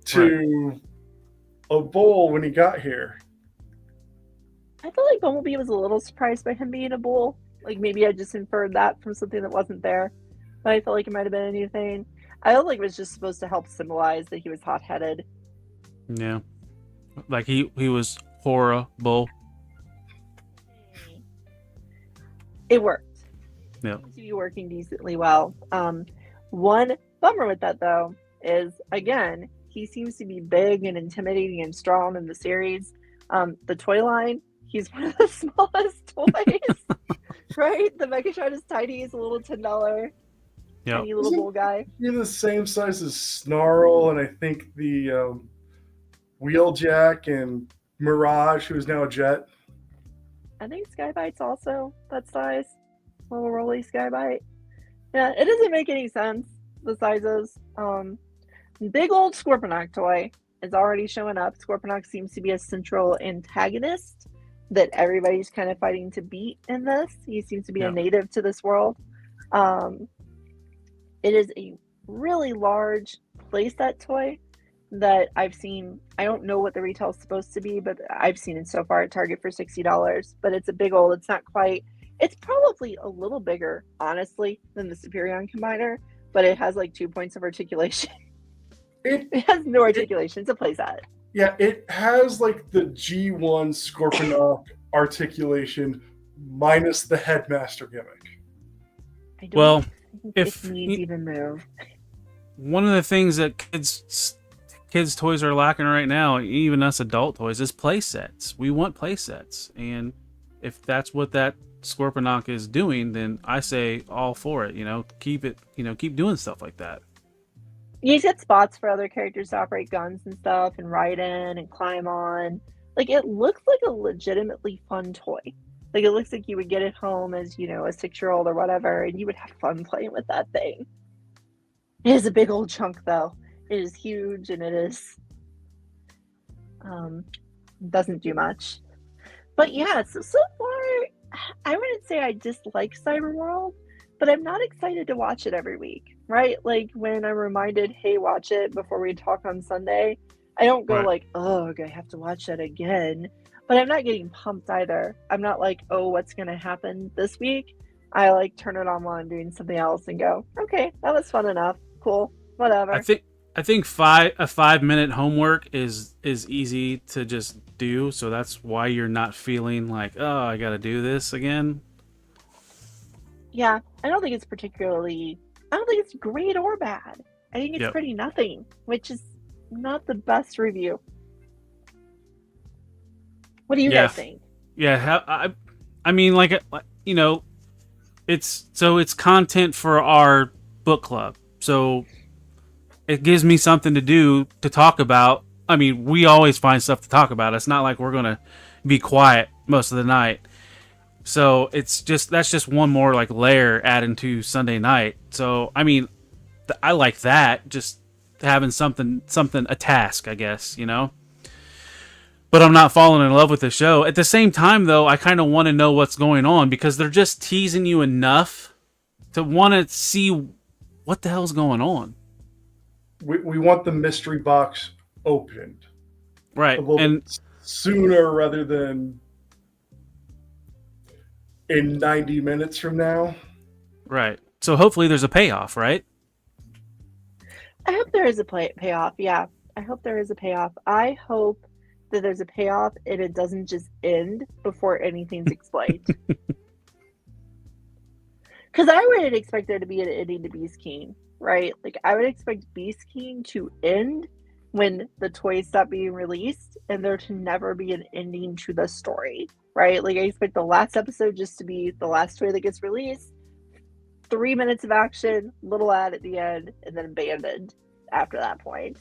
to a bull when he got here? I feel like Bumblebee was a little surprised by him being a bull. Like, maybe I just inferred that from something that wasn't there. But I felt like it might have been a new thing. I felt like it was just supposed to help symbolize that he was hot-headed. Yeah. Like he was horrible. It worked. Yeah. It seems to be working decently well. One bummer with that, though, is, again, he seems to be big and intimidating and strong in the series. The toy line, he's one of the smallest toys. Right? The Megatron is tiny. He's a little $10 tiny little bull guy. He's the same size as Snarl, and I think the Wheeljack and Mirage, who is now a Jet. I think Skybite's also that size. Little rolly Skybite. Yeah, it doesn't make any sense, the sizes. Big old Scorponok toy is already showing up. Scorponok seems to be a central antagonist that everybody's kind of fighting to beat in this. He seems to be a native to this world. It is a really large playset toy that I've seen. I don't know what the retail is supposed to be, but I've seen it so far at Target for $60. But it's a big old, it's not quite, it's probably a little bigger, honestly, than the Superion Combiner, but it has like 2 points of articulation. It has no articulation. It's a playset. Yeah, it has like the G1 Scorponok articulation minus the headmaster gimmick. I don't Well, think if it needs even move. one of the things that kids toys are lacking right now, even us adult toys, is play sets. We want play sets, and if that's what that Scorponok is doing, then I say all for it. Keep it. Keep doing stuff like that. You get spots for other characters to operate guns and stuff and ride in and climb on. Like, it looks like a legitimately fun toy. Like, it looks like you would get it home as, a 6-year-old or whatever, and you would have fun playing with that thing. It is a big old chunk, though. It is huge, and it is doesn't do much. But yeah, so far, I wouldn't say I dislike Cyberworld, but I'm not excited to watch it every week, right? Like, when I'm reminded, hey, watch it before we talk on Sunday, I don't go like, oh, I have to watch that again. But I'm not getting pumped either. I'm not like, oh, what's going to happen this week? I like turn it on while I'm doing something else and go, okay, that was fun enough. Cool, whatever. I think a 5-minute homework is easy to just do, so that's why you're not feeling like, oh, I got to do this again. Yeah, I don't think it's great or bad. I think it's pretty nothing, which is not the best review. What do you guys think? Yeah, I mean, it's content for our book club, so it gives me something to do to talk about. I mean, we always find stuff to talk about. It's not like we're gonna be quiet most of the night. So that's just one more like layer adding to Sunday night. So I mean, I like that, just having something a task, I guess, But I'm not falling in love with the show. At the same time, though, I kind of want to know what's going on because they're just teasing you enough to want to see what the hell's going on. We want the mystery box opened, right? A little bit sooner rather than in 90 minutes from now. Right. So hopefully there's a payoff, right? I hope there is a payoff. Yeah, I hope there is a payoff. I hope that there's a payoff and it doesn't just end before anything's explained. Because I would expect there to be an ending to Beast King, right? Like, I would expect Beast King to end when the toys stop being released and there to never be an ending to the story, right? Like, I expect the last episode just to be the last toy that gets released, 3 minutes of action, little ad at the end, and then abandoned after that point.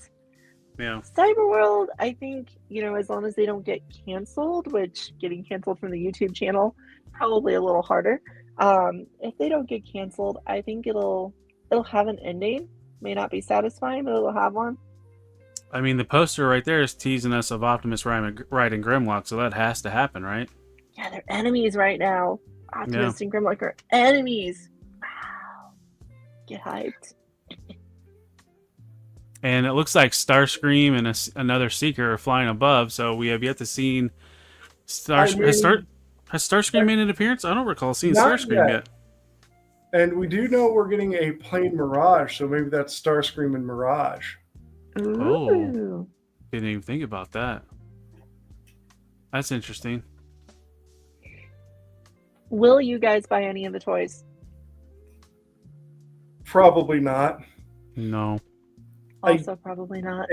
Yeah. Cyberworld, I think, as long as they don't get canceled, which getting canceled from the YouTube channel, probably a little harder. If they don't get canceled, I think it'll have an ending. May not be satisfying, but it'll have one. I mean, the poster right there is teasing us of Optimus riding Grimlock, so that has to happen, right? Yeah, they're enemies right now. Optimus and Grimlock are enemies. Wow. Get hyped. And it looks like Starscream and another Seeker are flying above, so we have yet to see Starscream made an appearance? I don't recall seeing Starscream yet. And we do know we're getting a plane Mirage, so maybe that's Starscream and Mirage. Ooh. Oh, didn't even think about that. That's interesting. Will you guys buy any of the toys? Probably not. No. Also, probably not.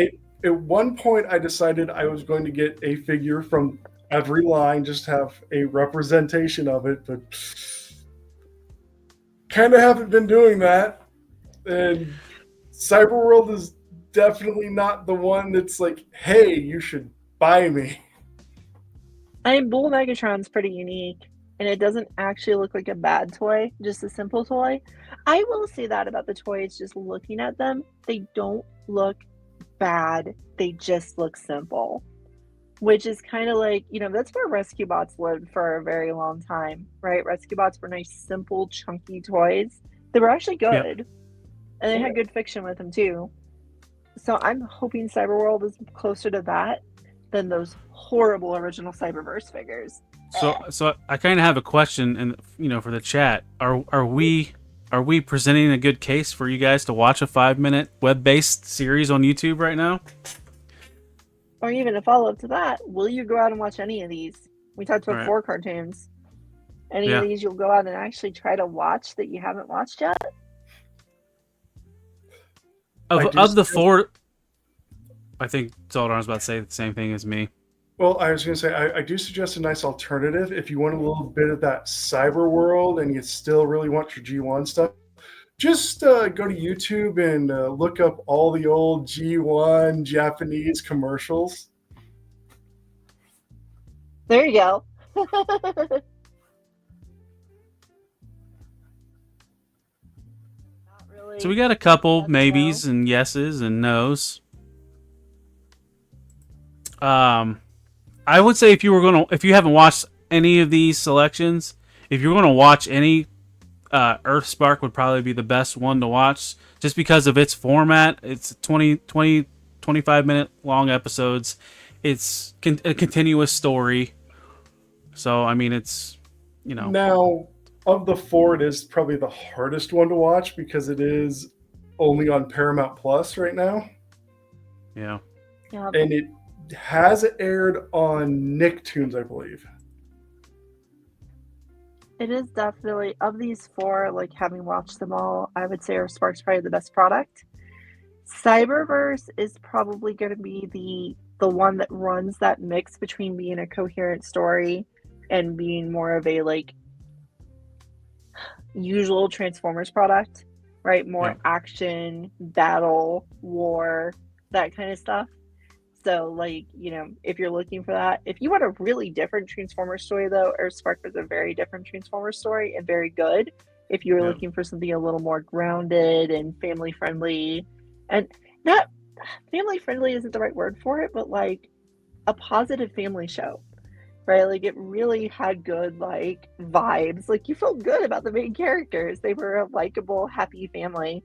At one point, I decided I was going to get a figure from every line, just have a representation of it, but kind of haven't been doing that. And Cyberworld is definitely not the one that's like, hey, you should buy me. I mean, Bull Megatron's pretty unique, and it doesn't actually look like a bad toy, just a simple toy. I will say that about the toys, just looking at them, they don't look bad. They just look simple. which is kind of like, that's where rescue bots lived for a very long time, right? Rescue bots were nice, simple, chunky toys. They were actually good, and they had good fiction with them too. So I'm hoping Cyberworld is closer to that than those horrible original Cyberverse figures. So I kind of have a question, and for the chat, are we presenting a good case for you guys to watch a 5-minute web-based series on YouTube right now? Or even a follow-up to that, will you go out and watch any of these? We talked about Right. 4 cartoons. Any of these you'll go out and actually try to watch that you haven't watched yet? Of the 4, I think Zoldar's about to say the same thing as me. Well, I was going to say, I do suggest a nice alternative. If you want a little bit of that Cyberworld and you still really want your G1 stuff, just go to YouTube and look up all the old G1 Japanese commercials. There you go. Not really. So we got a couple That's maybes and yeses and nos. I would say if you haven't watched any of these selections, if you're gonna watch any, Earthspark would probably be the best one to watch, just because of its format. It's 25 minute long episodes. It's a continuous story. So I mean, it's Now, of the 4, it is probably the hardest one to watch because it is only on Paramount Plus right now. Yeah. And it has aired on Nicktoons, I believe. It is definitely, of these 4, like having watched them all, I would say Earthspark's probably the best product. Cyberverse is probably going to be the one that runs that mix between being a coherent story and being more of a like usual Transformers product, right? More action, battle, war, that kind of stuff. So, like, if you're looking for that, if you want a really different Transformers story, though, Earthspark was a very different Transformers story and very good. If you were looking for something a little more grounded and family friendly, and not family friendly isn't the right word for it, but like a positive family show, right? Like it really had good like vibes. Like you felt good about the main characters. They were a likable, happy family.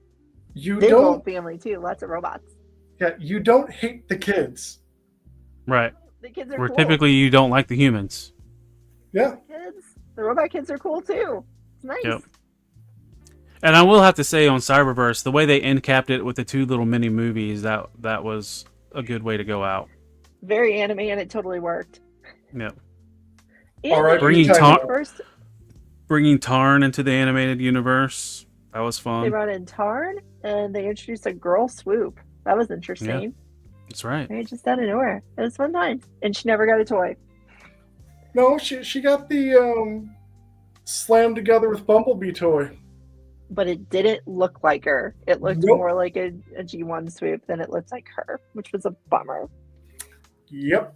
Big old family too. Lots of robots. Yeah, you don't hate the kids. Right. The kids are Where cool. typically you don't like the humans. Yeah. The robot kids are cool too. It's nice. Yep. And I will have to say on Cyberverse, the way they end capped it with the 2 little mini movies, that was a good way to go out. Very anime, and it totally worked. Yep. All right, bringing Tarn into the animated universe, that was fun. They brought in Tarn, and they introduced a girl Swoop. That was interesting. Yeah, that's right. Right, just out of nowhere. It was fun time, and she never got a toy. No, she got the slammed together with Bumblebee toy. But it didn't look like her. It looked more like a G1 Swoop than it looked like her, which was a bummer. Yep.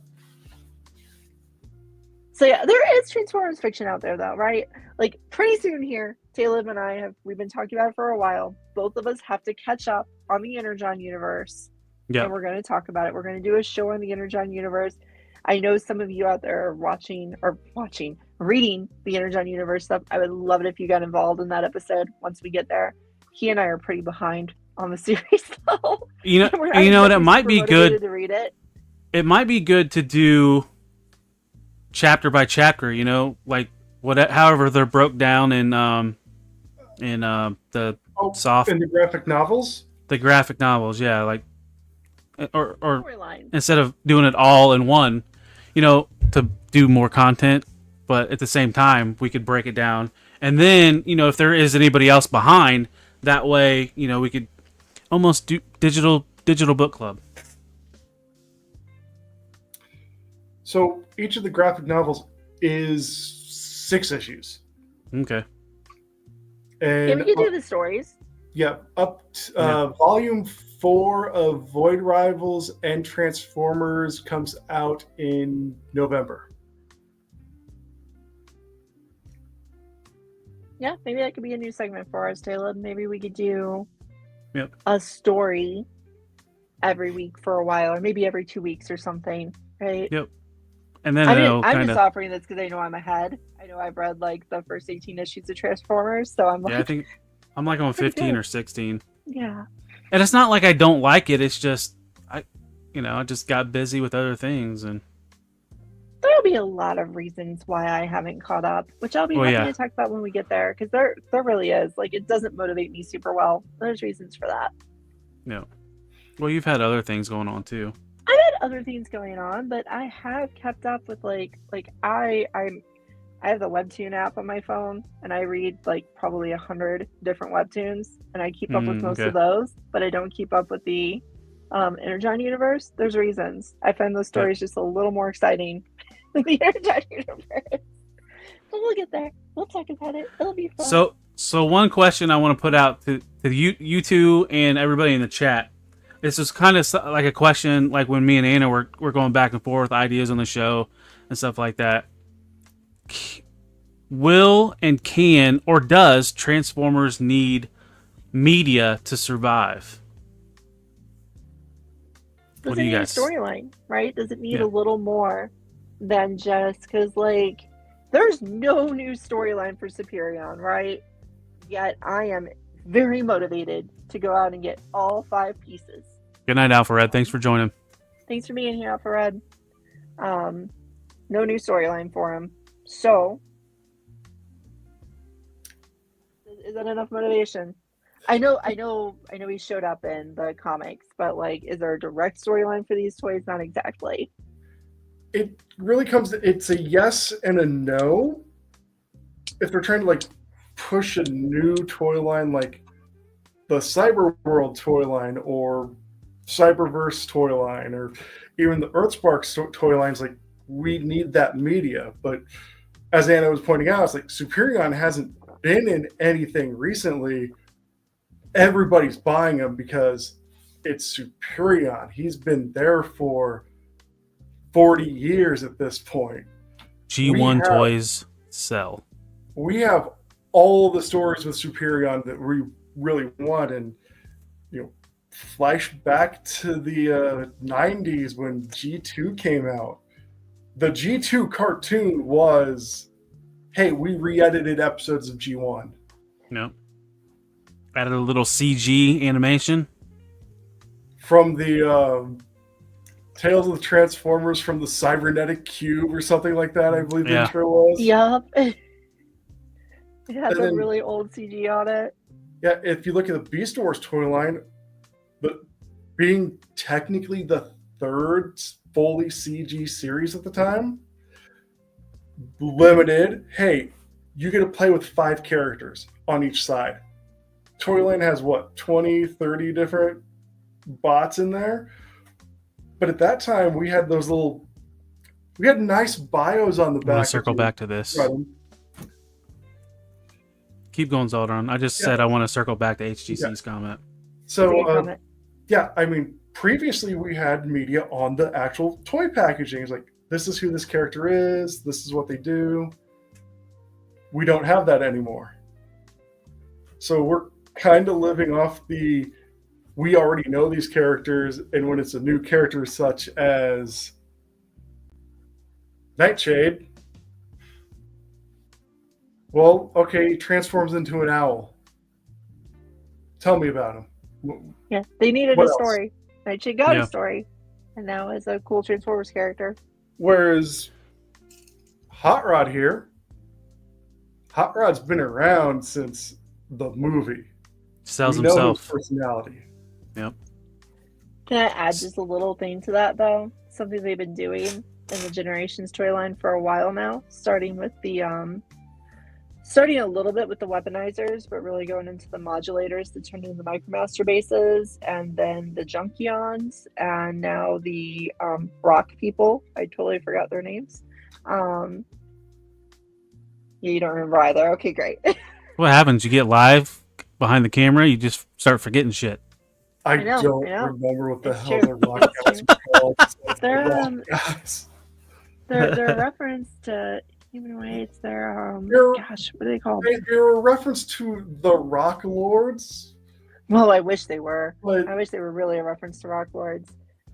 So yeah, there is Transformers fiction out there though, right? Like pretty soon here, Caleb and I we've been talking about it for a while. Both of us have to catch up on the Energon universe. Yeah. And we're going to talk about it. We're going to do a show on the Energon universe. I know some of you out there are reading the Energon universe stuff. I would love it if you got involved in that episode once we get there. He and I are pretty behind on the series though. You know what? It might be good to read it. It might be good to do chapter by chapter. Like however they're broke down in the soft in the graphic novels. The graphic novels, yeah, like or instead of doing it all in one, to do more content, but at the same time we could break it down, and then if there is anybody else behind, that way we could almost do digital book club. So each of the graphic novels is 6 issues. Okay. And we can do the stories. Yeah, volume 4 of Void Rivals and Transformers comes out in November. Yeah, maybe that could be a new segment for us, Taylor. Maybe we could do a story every week for a while, or maybe every 2 weeks or something, right? Yep. And then I'm just offering this because I know I'm ahead. I know I've read like the first 18 issues of Transformers, so I'm like, yeah, I think I'm like on 15 or 16. yeah. And it's not like I don't like it. It's just I just got busy with other things, and There'll be a lot of reasons why I haven't caught up, which I'll be happy to talk about when we get there, because there really is. Like, it doesn't motivate me super well. There's reasons for that. no. Well, you've had other things going on too. I've had other things going on, but I have kept up with I have the Webtoon app on my phone, and I read like probably 100 different Webtoons, and I keep up with most of those, but I don't keep up with the Energon universe. There's reasons. I find those stories just a little more exciting than the Energon universe. But we'll get there. We'll talk about it. It'll be fun. So one question I want to put out to you two and everybody in the chat. This is kind of like a question like when me and Anna were going back and forth ideas on the show and stuff like that. Will and can or does Transformers need media to survive? Does What do it you need guys? a storyline, right? Does it need a little more than just because like there's no new storyline for Superion, right? Yet I am very motivated to go out and get all 5 pieces. Good night, Alphared. Thanks for joining. Thanks for being here, Alphared. No new storyline for him. So, is that enough motivation? I know he showed up in the comics, but like, is there a direct storyline for these toys? Not exactly. It really it's a yes and a no. If they're trying to like push a new toy line like the Cyberworld toy line or Cyberverse toy line or even the Earthspark toy lines, like we need that media. But as Anna was pointing out, it's like Superion hasn't been in anything recently. Everybody's buying them because it's Superion. He's been there for 40 years at this point. G1 toys sell. We have all the stories with Superion that we really want, and flash back to the 90s when G2 came out. The G2 cartoon was, hey, we re-edited episodes of G1. No. Added a little CG animation. From the Tales of the Transformers from the Cybernetic Cube or something like that, I believe the intro was. Yup. It has a really old CG on it. Yeah, if you look at the Beast Wars toy line, but being technically the 3rd fully CG series at the time, limited, hey, you get to play with 5 characters on each side. Toy line has what, 20, 30 different bots in there? But at that time, we had nice bios on the back. I'm going to circle back to this. Keep going, Zaldron. I just said I want to circle back to HGC's comment. So, I mean, previously we had media on the actual toy packaging. It's like, this is who this character is. This is what they do. We don't have that anymore. So we're kind of living off we already know these characters, and when it's a new character such as Nightshade, well, okay, he transforms into an owl. Tell me about him. Yeah, they needed a story. Nightshade got a story, and now is a cool Transformers character. Whereas Hot Rod here, Hot Rod's been around since the movie. Sells himself. His personality. Yep. Can I add just a little thing to that, though? Something they've been doing in the Generations toy line for a while now, starting a little bit with the weaponizers, but really going into the modulators that turn into the Micromaster bases, and then the Junkions, and now the rock people. I totally forgot their names. You don't remember either. Okay, great. What happens? You get live behind the camera, you just start forgetting shit. I don't remember what the hell their rock guys are called. They're a reference to humanoids. They're gosh, what are they called? They're a reference to the Rock Lords. Well, I wish they were. I wish they were really a reference to Rock Lords.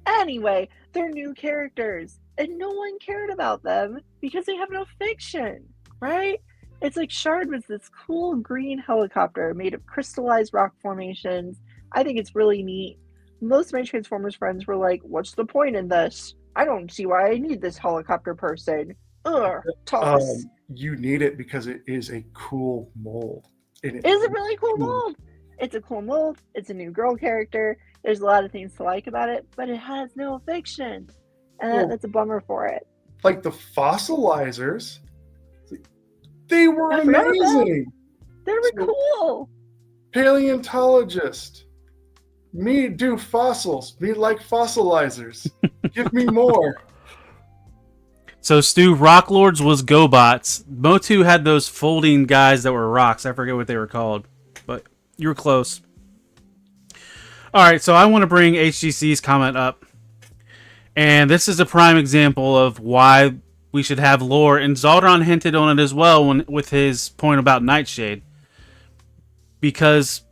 Anyway, they're new characters, and no one cared about them because they have no fiction, right? It's like Shard was this cool green helicopter made of crystallized rock formations. I think it's really neat. Most of my Transformers friends were like, "What's the point in this? I don't see why I need this helicopter person." Ugh, toss. You need it because it is a cool mold. It's a really cool mold. It's a cool mold. It's a new girl character. There's a lot of things to like about it, but it has no fiction. And that's a bummer for it. Like the fossilizers, they were I remember amazing. They were cool. Paleontologist. Me do fossils. Me like fossilizers. Give me more. So Stu, Rock Lords was GoBots. Motu had those folding guys that were rocks. I forget what they were called, but you were close. All right, so I want to bring HGC's comment up. And this is a prime example of why we should have lore. And Zaldron hinted on it as well with his point about Nightshade. Because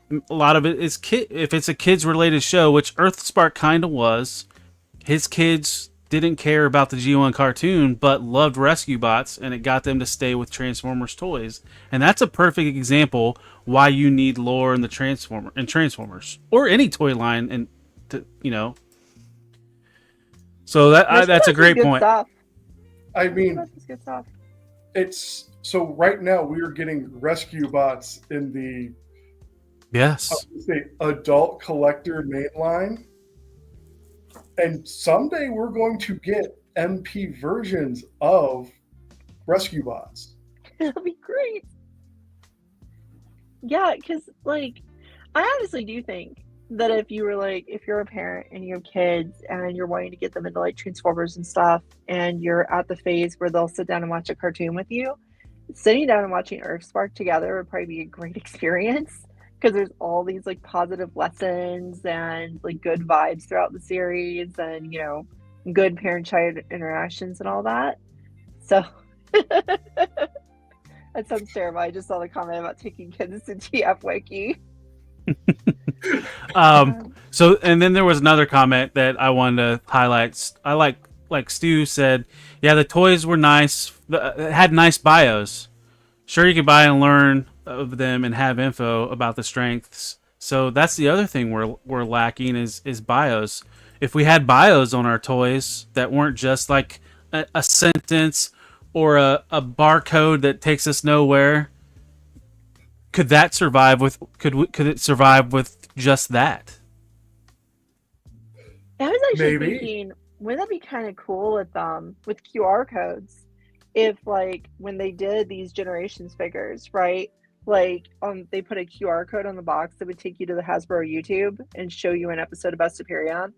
a lot of it is if it's a kids-related show, which Earthspark kind of was, his kids didn't care about the G1 cartoon, but loved Rescue Bots, and it got them to stay with Transformers toys. And that's a perfect example why you need lore in the Transformers or any toy line, and So that's a great point. Stuff. I mean, That's good stuff. it's so right now we are getting Rescue Bots in the adult collector mainline. And someday we're going to get MP versions of Rescue Bots. That'll be great. Yeah, because I honestly do think that if you're a parent and you have kids and you're wanting to get them into Transformers and stuff, and you're at the phase where they'll sit down and watch a cartoon with you, sitting down and watching Earthspark together would probably be a great experience. Because there's all these positive lessons and good vibes throughout the series, and good parent-child interactions and all that. So that sounds terrible. I just saw the comment about taking kids to TF Wiki. So and then there was another comment that I wanted to highlight. I like Stu said, yeah, the toys were nice. Had nice bios. Sure, you could buy and learn of them and have info about the strengths. So that's the other thing we're lacking is bios. If we had bios on our toys that weren't just a sentence or a barcode that takes us nowhere, could that survive with could it survive with just that? I was actually Maybe. thinking, wouldn't that be kind of cool with QR codes? If when they did these Generations figures, right? They put a QR code on the box that would take you to the Hasbro YouTube and show you an episode about Superion.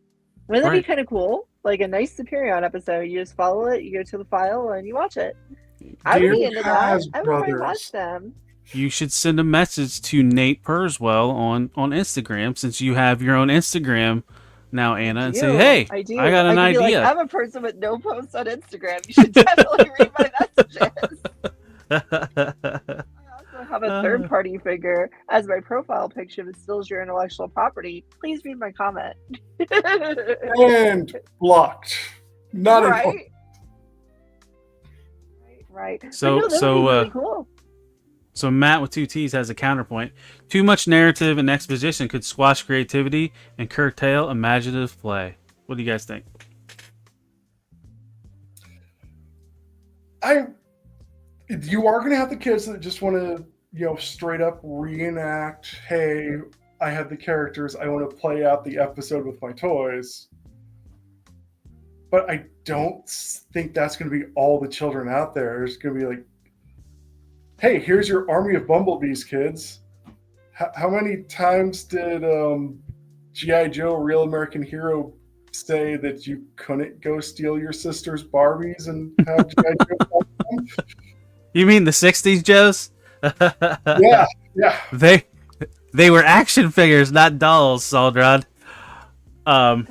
Wouldn't that be kind of cool? A nice Superion episode. You just follow it, you go to the file, and you watch it. I would be into that. I would probably watch them. You should send a message to Nate Purswell on Instagram, since you have your own Instagram now, Anna, and say, hey, I got an idea. I'm a person with no posts on Instagram. You should definitely read my messages. I have a third-party figure as my profile picture that steals your intellectual property. Please read my comment. And blocked. Not important. Right. So really cool. So Matt with 2 T's has a counterpoint. Too much narrative and exposition could squash creativity and curtail imaginative play. What do you guys think? You are going to have the kids that just want to, straight up reenact, hey, I have the characters, I want to play out the episode with my toys. But I don't think that's going to be all the children out there. There's going to be hey, here's your army of bumblebees, kids. How many times did G.I. Joe, Real American Hero, say that you couldn't go steal your sister's Barbies and have G.I. Joe fight them? You mean the 60s Joes? Yeah. They were action figures, not dolls, Saldrod. But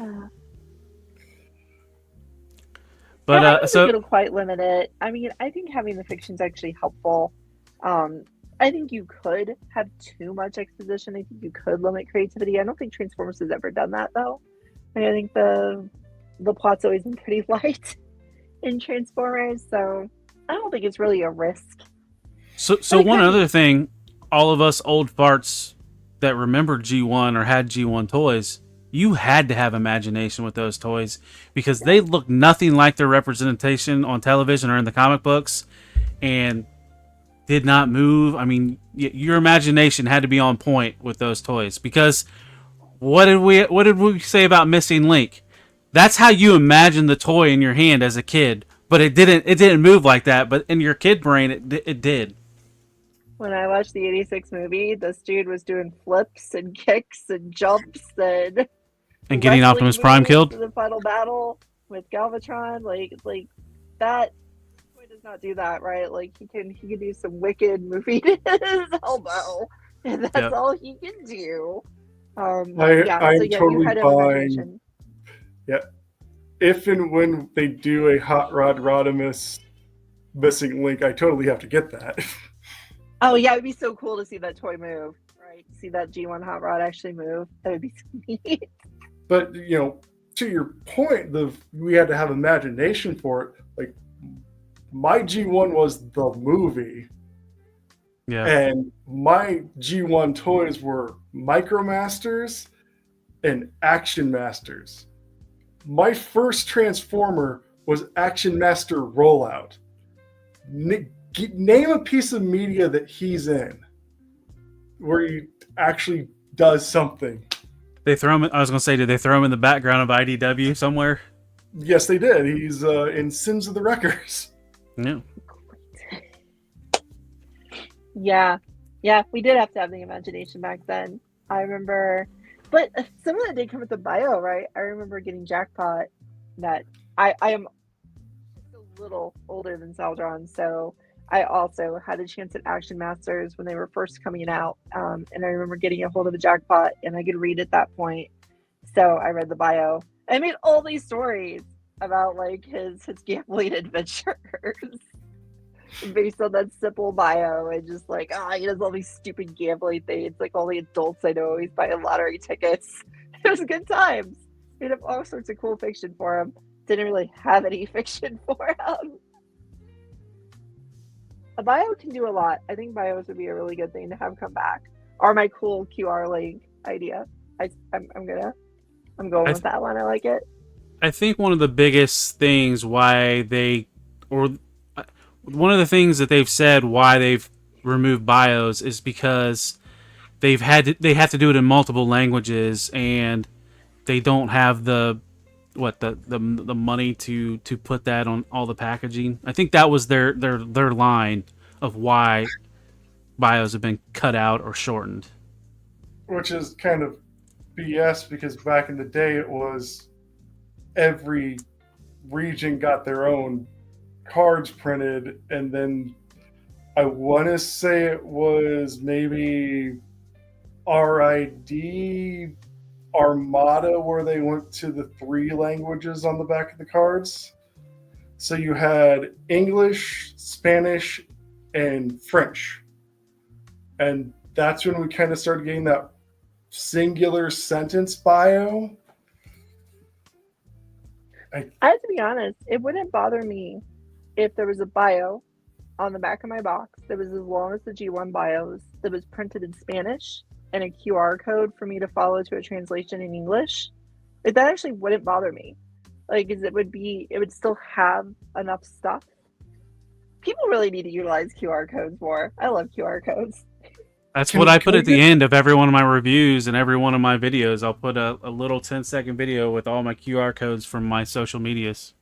I so think it'll quite limit it. I mean, I think having the fiction is actually helpful. I think you could have too much exposition. I think you could limit creativity. I don't think Transformers has ever done that, though. I think the plot's always been pretty light in Transformers, so I don't think it's really a risk. So one other thing, all of us old farts that remember G1 or had G1 toys, you had to have imagination with those toys because they look nothing like their representation on television or in the comic books, and did not move. I mean, your imagination had to be on point with those toys because what did we say about Missing Link? That's how you imagine the toy in your hand as a kid, but it didn't move like that. But in your kid brain, it did. When I watched the '86 movie, this dude was doing flips and kicks and jumps and getting wrestling Optimus Prime moves killed in the final battle with Galvatron. Like that toy does not do that, right? Like he can do some wicked moving to his elbow, and that's all he can do. I'm you totally had buying. imagination. Yeah, if and when they do a Hot Rod Rodimus Missing Link, I totally have to get that. Oh yeah, it'd be so cool to see that toy move, right? See that G1 Hot Rod actually move. That would be so neat. But to your point, we had to have imagination for it. Like my G1 was the movie, and my G1 toys were Micromasters and Action Masters. My first Transformer was Action Master Rollout. Name a piece of media that he's in where he actually does something. They throw him. I was going to say, did they throw him in the background of IDW somewhere? Yes, they did. He's in Sins of the Wreckers. Yeah. Yeah, we did have to have the imagination back then. I remember, but some of that did come with the bio, right? I remember getting Jackpot. That I am just a little older than Cybertron, so I also had a chance at Action Masters when they were first coming out, and I remember getting a hold of the Jackpot, and I could read at that point. So I read the bio. I made all these stories about like his gambling adventures based on that simple bio, and just like he does all these stupid gambling things. Like all the adults I know always buying lottery tickets. It was good times. Made up all sorts of cool fiction for him. Didn't really have any fiction for him. A bio can do a lot. I think bios would be a really good thing to have come back. Or my cool QR link idea. I'm going with that one. I like it. I think one of the biggest things one of the things that they've said why they've removed bios is because they have to do it in multiple languages, and they don't have the money to put that on all the packaging. I think that was their line of why bios have been cut out or shortened. Which is kind of BS because back in the day it was every region got their own cards printed, and then I want to say it was maybe RID Armada where they went to the 3 languages on the back of the cards. So you had English, Spanish, and French. And that's when we kind of started getting that singular sentence bio. I have to be honest, it wouldn't bother me if there was a bio on the back of my box that was as long as the G1 bios, that was printed in Spanish, and a QR code for me to follow to a translation in English. Like, that actually wouldn't bother me. Like, it would still have enough stuff. People really need to utilize QR codes more. I love QR codes. That's what I put at the end of every one of my reviews and every one of my videos. I'll put a little 10-second video with all my QR codes from my social medias.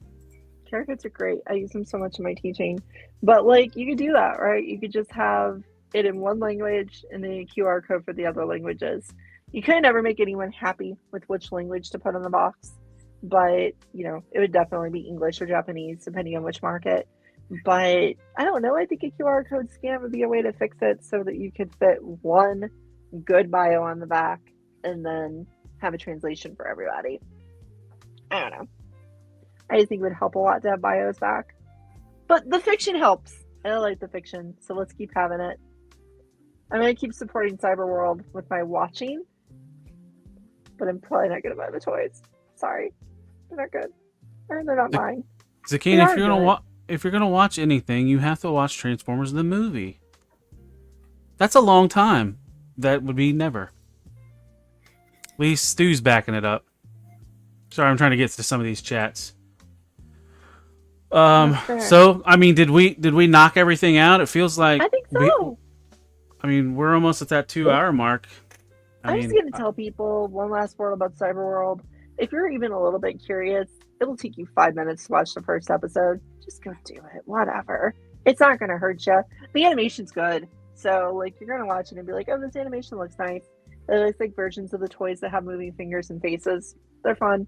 QR codes are great. I use them so much in my teaching. But, like, you could do that, right? You could just have it in one language and then a QR code for the other languages. You could never make anyone happy with which language to put on the box. But, it would definitely be English or Japanese, depending on which market. But I don't know. I think a QR code scan would be a way to fix it so that you could fit one good bio on the back and then have a translation for everybody. I don't know. I just think it would help a lot to have bios back. But the fiction helps. And I like the fiction, so let's keep having it. I'm going to keep supporting Cyberworld with my watching, but I'm probably not going to buy the toys. Sorry, they're not good. Or they're not mine. Zakine, They if are you're gonna good. if you're gonna watch anything, you have to watch Transformers the movie. That's a long time. That would be never. At least Stu's backing it up. Sorry, I'm trying to get to some of these chats. Fair. So I mean, did we knock everything out? It feels like I think so. we're almost at that 2-hour mark. I'm just going to tell people one last word about Cyberworld. If you're even a little bit curious, it'll take you 5 minutes to watch the first episode. Just go do it. Whatever. It's not going to hurt you. The animation's good. So, like, you're going to watch it and be like, oh, this animation looks nice. It looks like versions of the toys that have moving fingers and faces. They're fun.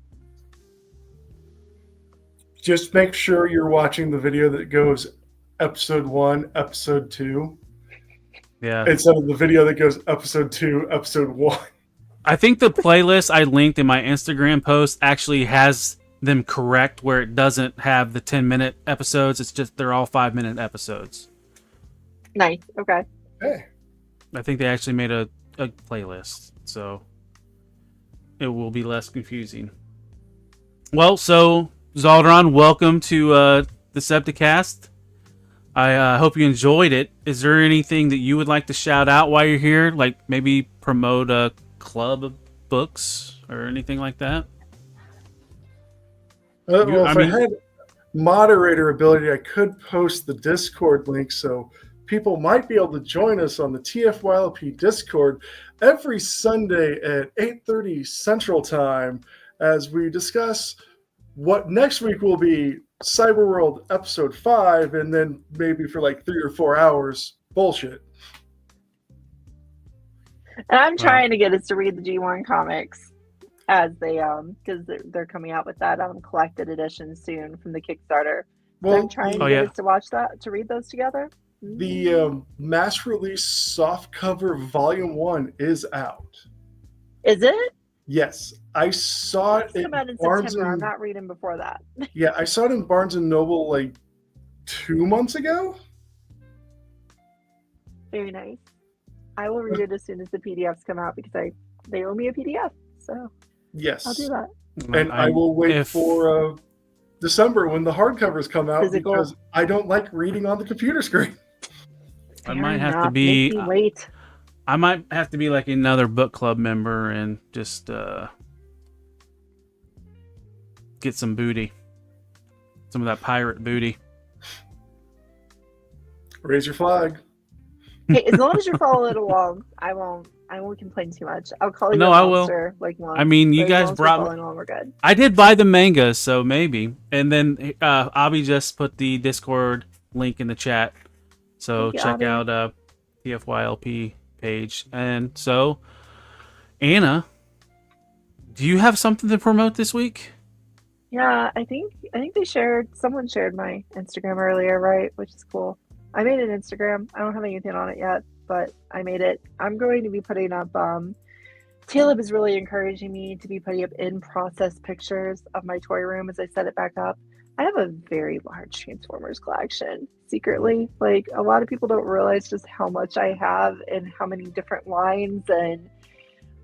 Just make sure you're watching the video that goes episode 1, episode 2. Yeah. Instead of the video that goes episode 2, episode 1. I think the playlist I linked in my Instagram post actually has them correct where it doesn't have the 10-minute episodes. It's just they're all 5-minute episodes. Nice. Okay. Hey. I think they actually made a playlist, so it will be less confusing. Well, so Zaldron, welcome to Decepticast. I hope you enjoyed it. Is there anything that you would like to shout out while you're here? Like maybe promote a club of books or anything like that? Well, if I had moderator ability, I could post the Discord link so people might be able to join us on the TFYLP Discord every Sunday at 8:30 Central Time as we discuss what next week will be Cyberworld episode 5, and then maybe for like 3 or 4 hours bullshit. And I'm trying to get us to read the G1 comics as they because they're coming out with that collected edition soon from the Kickstarter. So I'm trying to get us to watch that, to read those together. The mass release softcover volume 1 is out. Is it? Yes, I saw it in Barnes September. I'm not reading before that. Yeah, I saw it in Barnes and Noble like 2 months ago. Very nice. I will read it as soon as the PDFs come out because they owe me a PDF. So yes, I'll do that. And I will wait for December when the hardcovers come out because I don't like reading on the computer screen. I might have to be. Make me wait. I might have to be like another book club member and just get some booty, some of that pirate booty. Raise your flag. Hey, as long as you follow it along, I won't complain too much. I'll call you. No, I will. Like once, I mean, you guys brought. Along, we're good. I did buy the manga, so maybe. And then Abby just put the Discord link in the chat, so check out TFYLP page. And so, Anna, do you have something to promote this week? Yeah, I think someone shared my Instagram earlier, right? Which is cool. I made an Instagram. I don't have anything on it yet, but I made it. I'm going to be putting up Caleb is really encouraging me to be putting up in-process pictures of my toy room as I set it back up. I have a very large Transformers collection, secretly. Like, a lot of people don't realize just how much I have and how many different lines and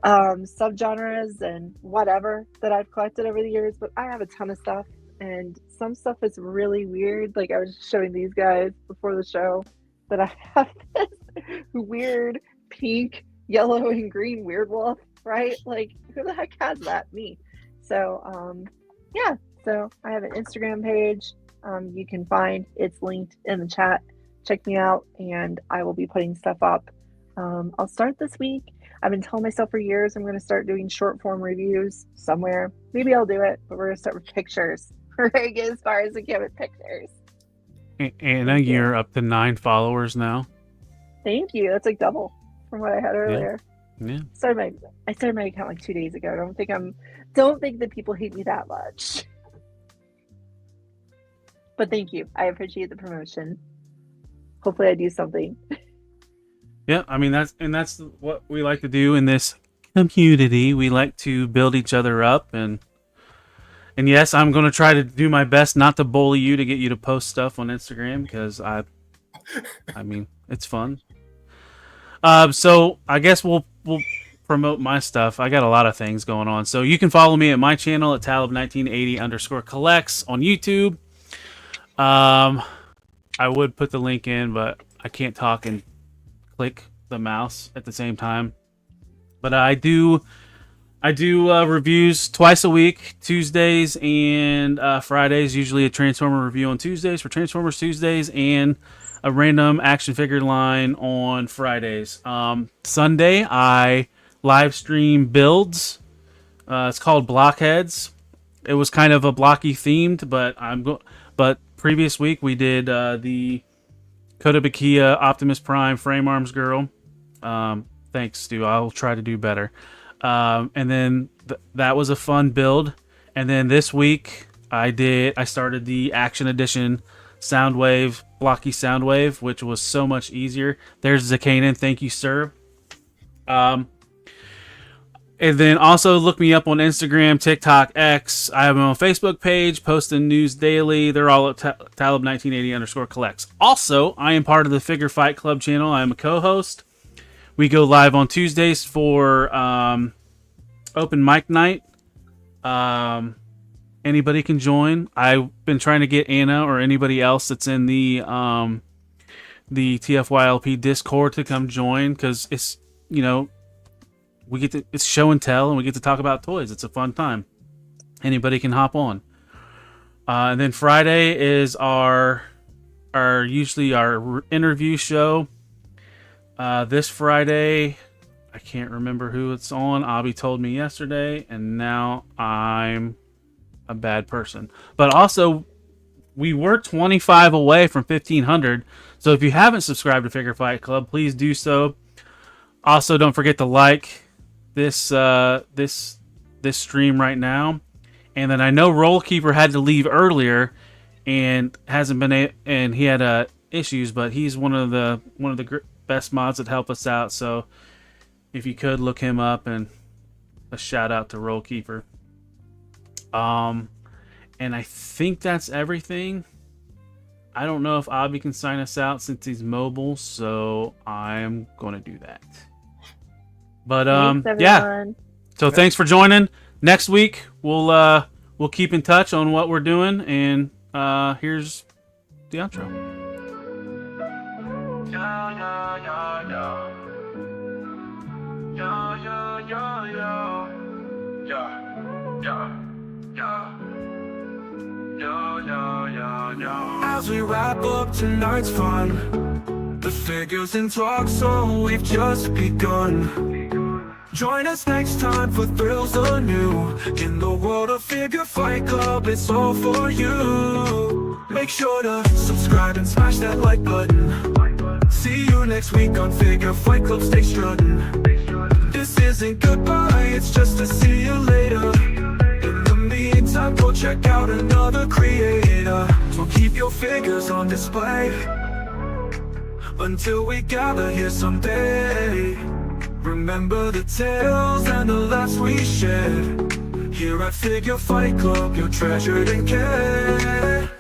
subgenres and whatever that I've collected over the years, but I have a ton of stuff, and some stuff is really weird. Like, I was showing these guys before the show that I have this weird pink, yellow, and green weird wolf, right? Like, who the heck has that? Me. So, yeah. So I have an Instagram page you can find. It's linked in the chat. Check me out, and I will be putting stuff up. I'll start this week. I've been telling myself for years I'm going to start doing short form reviews somewhere. Maybe I'll do it, but we're going to start with pictures. We're going to get as far as we can with pictures. Anna, you're up to 9 followers now. Thank you. That's like double from what I had earlier. Yeah. I started my account like 2 days ago. Don't think that people hate me that much. But thank you. I appreciate the promotion. Hopefully I do something. Yeah, I mean that's what we like to do in this community. We like to build each other up, and yes, I'm going to try to do my best not to bully you to get you to post stuff on Instagram because I mean it's fun. So I guess we'll promote my stuff, I got a lot of things going on. So you can follow me at my channel at Talib1980_collects on YouTube. I would put the link in, but I can't talk and click the mouse at the same time. But I do reviews twice a week, Tuesdays and Fridays. Usually a Transformer review on Tuesdays for Transformers Tuesdays, and a random action figure line on Fridays. Sunday I live stream builds. It's called Blockheads. It was kind of a blocky themed, but previous week we did the Kotobukiya Optimus Prime Frame Arms Girl. Thanks, Stu. I'll try to do better. And then that was a fun build. And then this week I started the Action Edition Soundwave, blocky Soundwave, which was so much easier. There's Zakanan. Thank you, sir. And then also look me up on Instagram, TikTok, X. I have my own Facebook page, posting news daily. They're all at Talib1980_collects. Also, I am part of the Figure Fight Club channel. I am a co-host. We go live on Tuesdays for open mic night. Anybody can join. I've been trying to get Anna or anybody else that's in the TFYLP Discord to come join, because it's, you know, it's show and tell, and we get to talk about toys. It's a fun time. Anybody can hop on. And then Friday is usually our interview show. This Friday, I can't remember who it's on. Abby told me yesterday, and now I'm a bad person. But also, we were 25 away from 1,500. So if you haven't subscribed to Figure Fight Club, please do so. Also, don't forget to like this stream right now. And then I know Roll Keeper had to leave earlier and hasn't been and he had issues, but he's one of the best mods that help us out. So if you could look him up, and a shout out to Roll Keeper. And I think that's everything. I don't know if Abby can sign us out since he's mobile, so I'm going to do that. But Thanks, yeah. So thanks for joining. Next week we'll keep in touch on what we're doing, and here's the outro. As we wrap up tonight's fun, the figures in talk, so we've just begun. Join us next time for thrills anew. In the world of Figure Fight Club, it's all for you. Make sure to subscribe and smash that like button. See you next week on Figure Fight Club, stay strutting. This isn't goodbye, it's just a see you later. In the meantime, go check out another creator. So keep your figures on display until we gather here someday. Remember the tales and the laughs we shared. Here at Figure Fight Club, you're treasured and cared.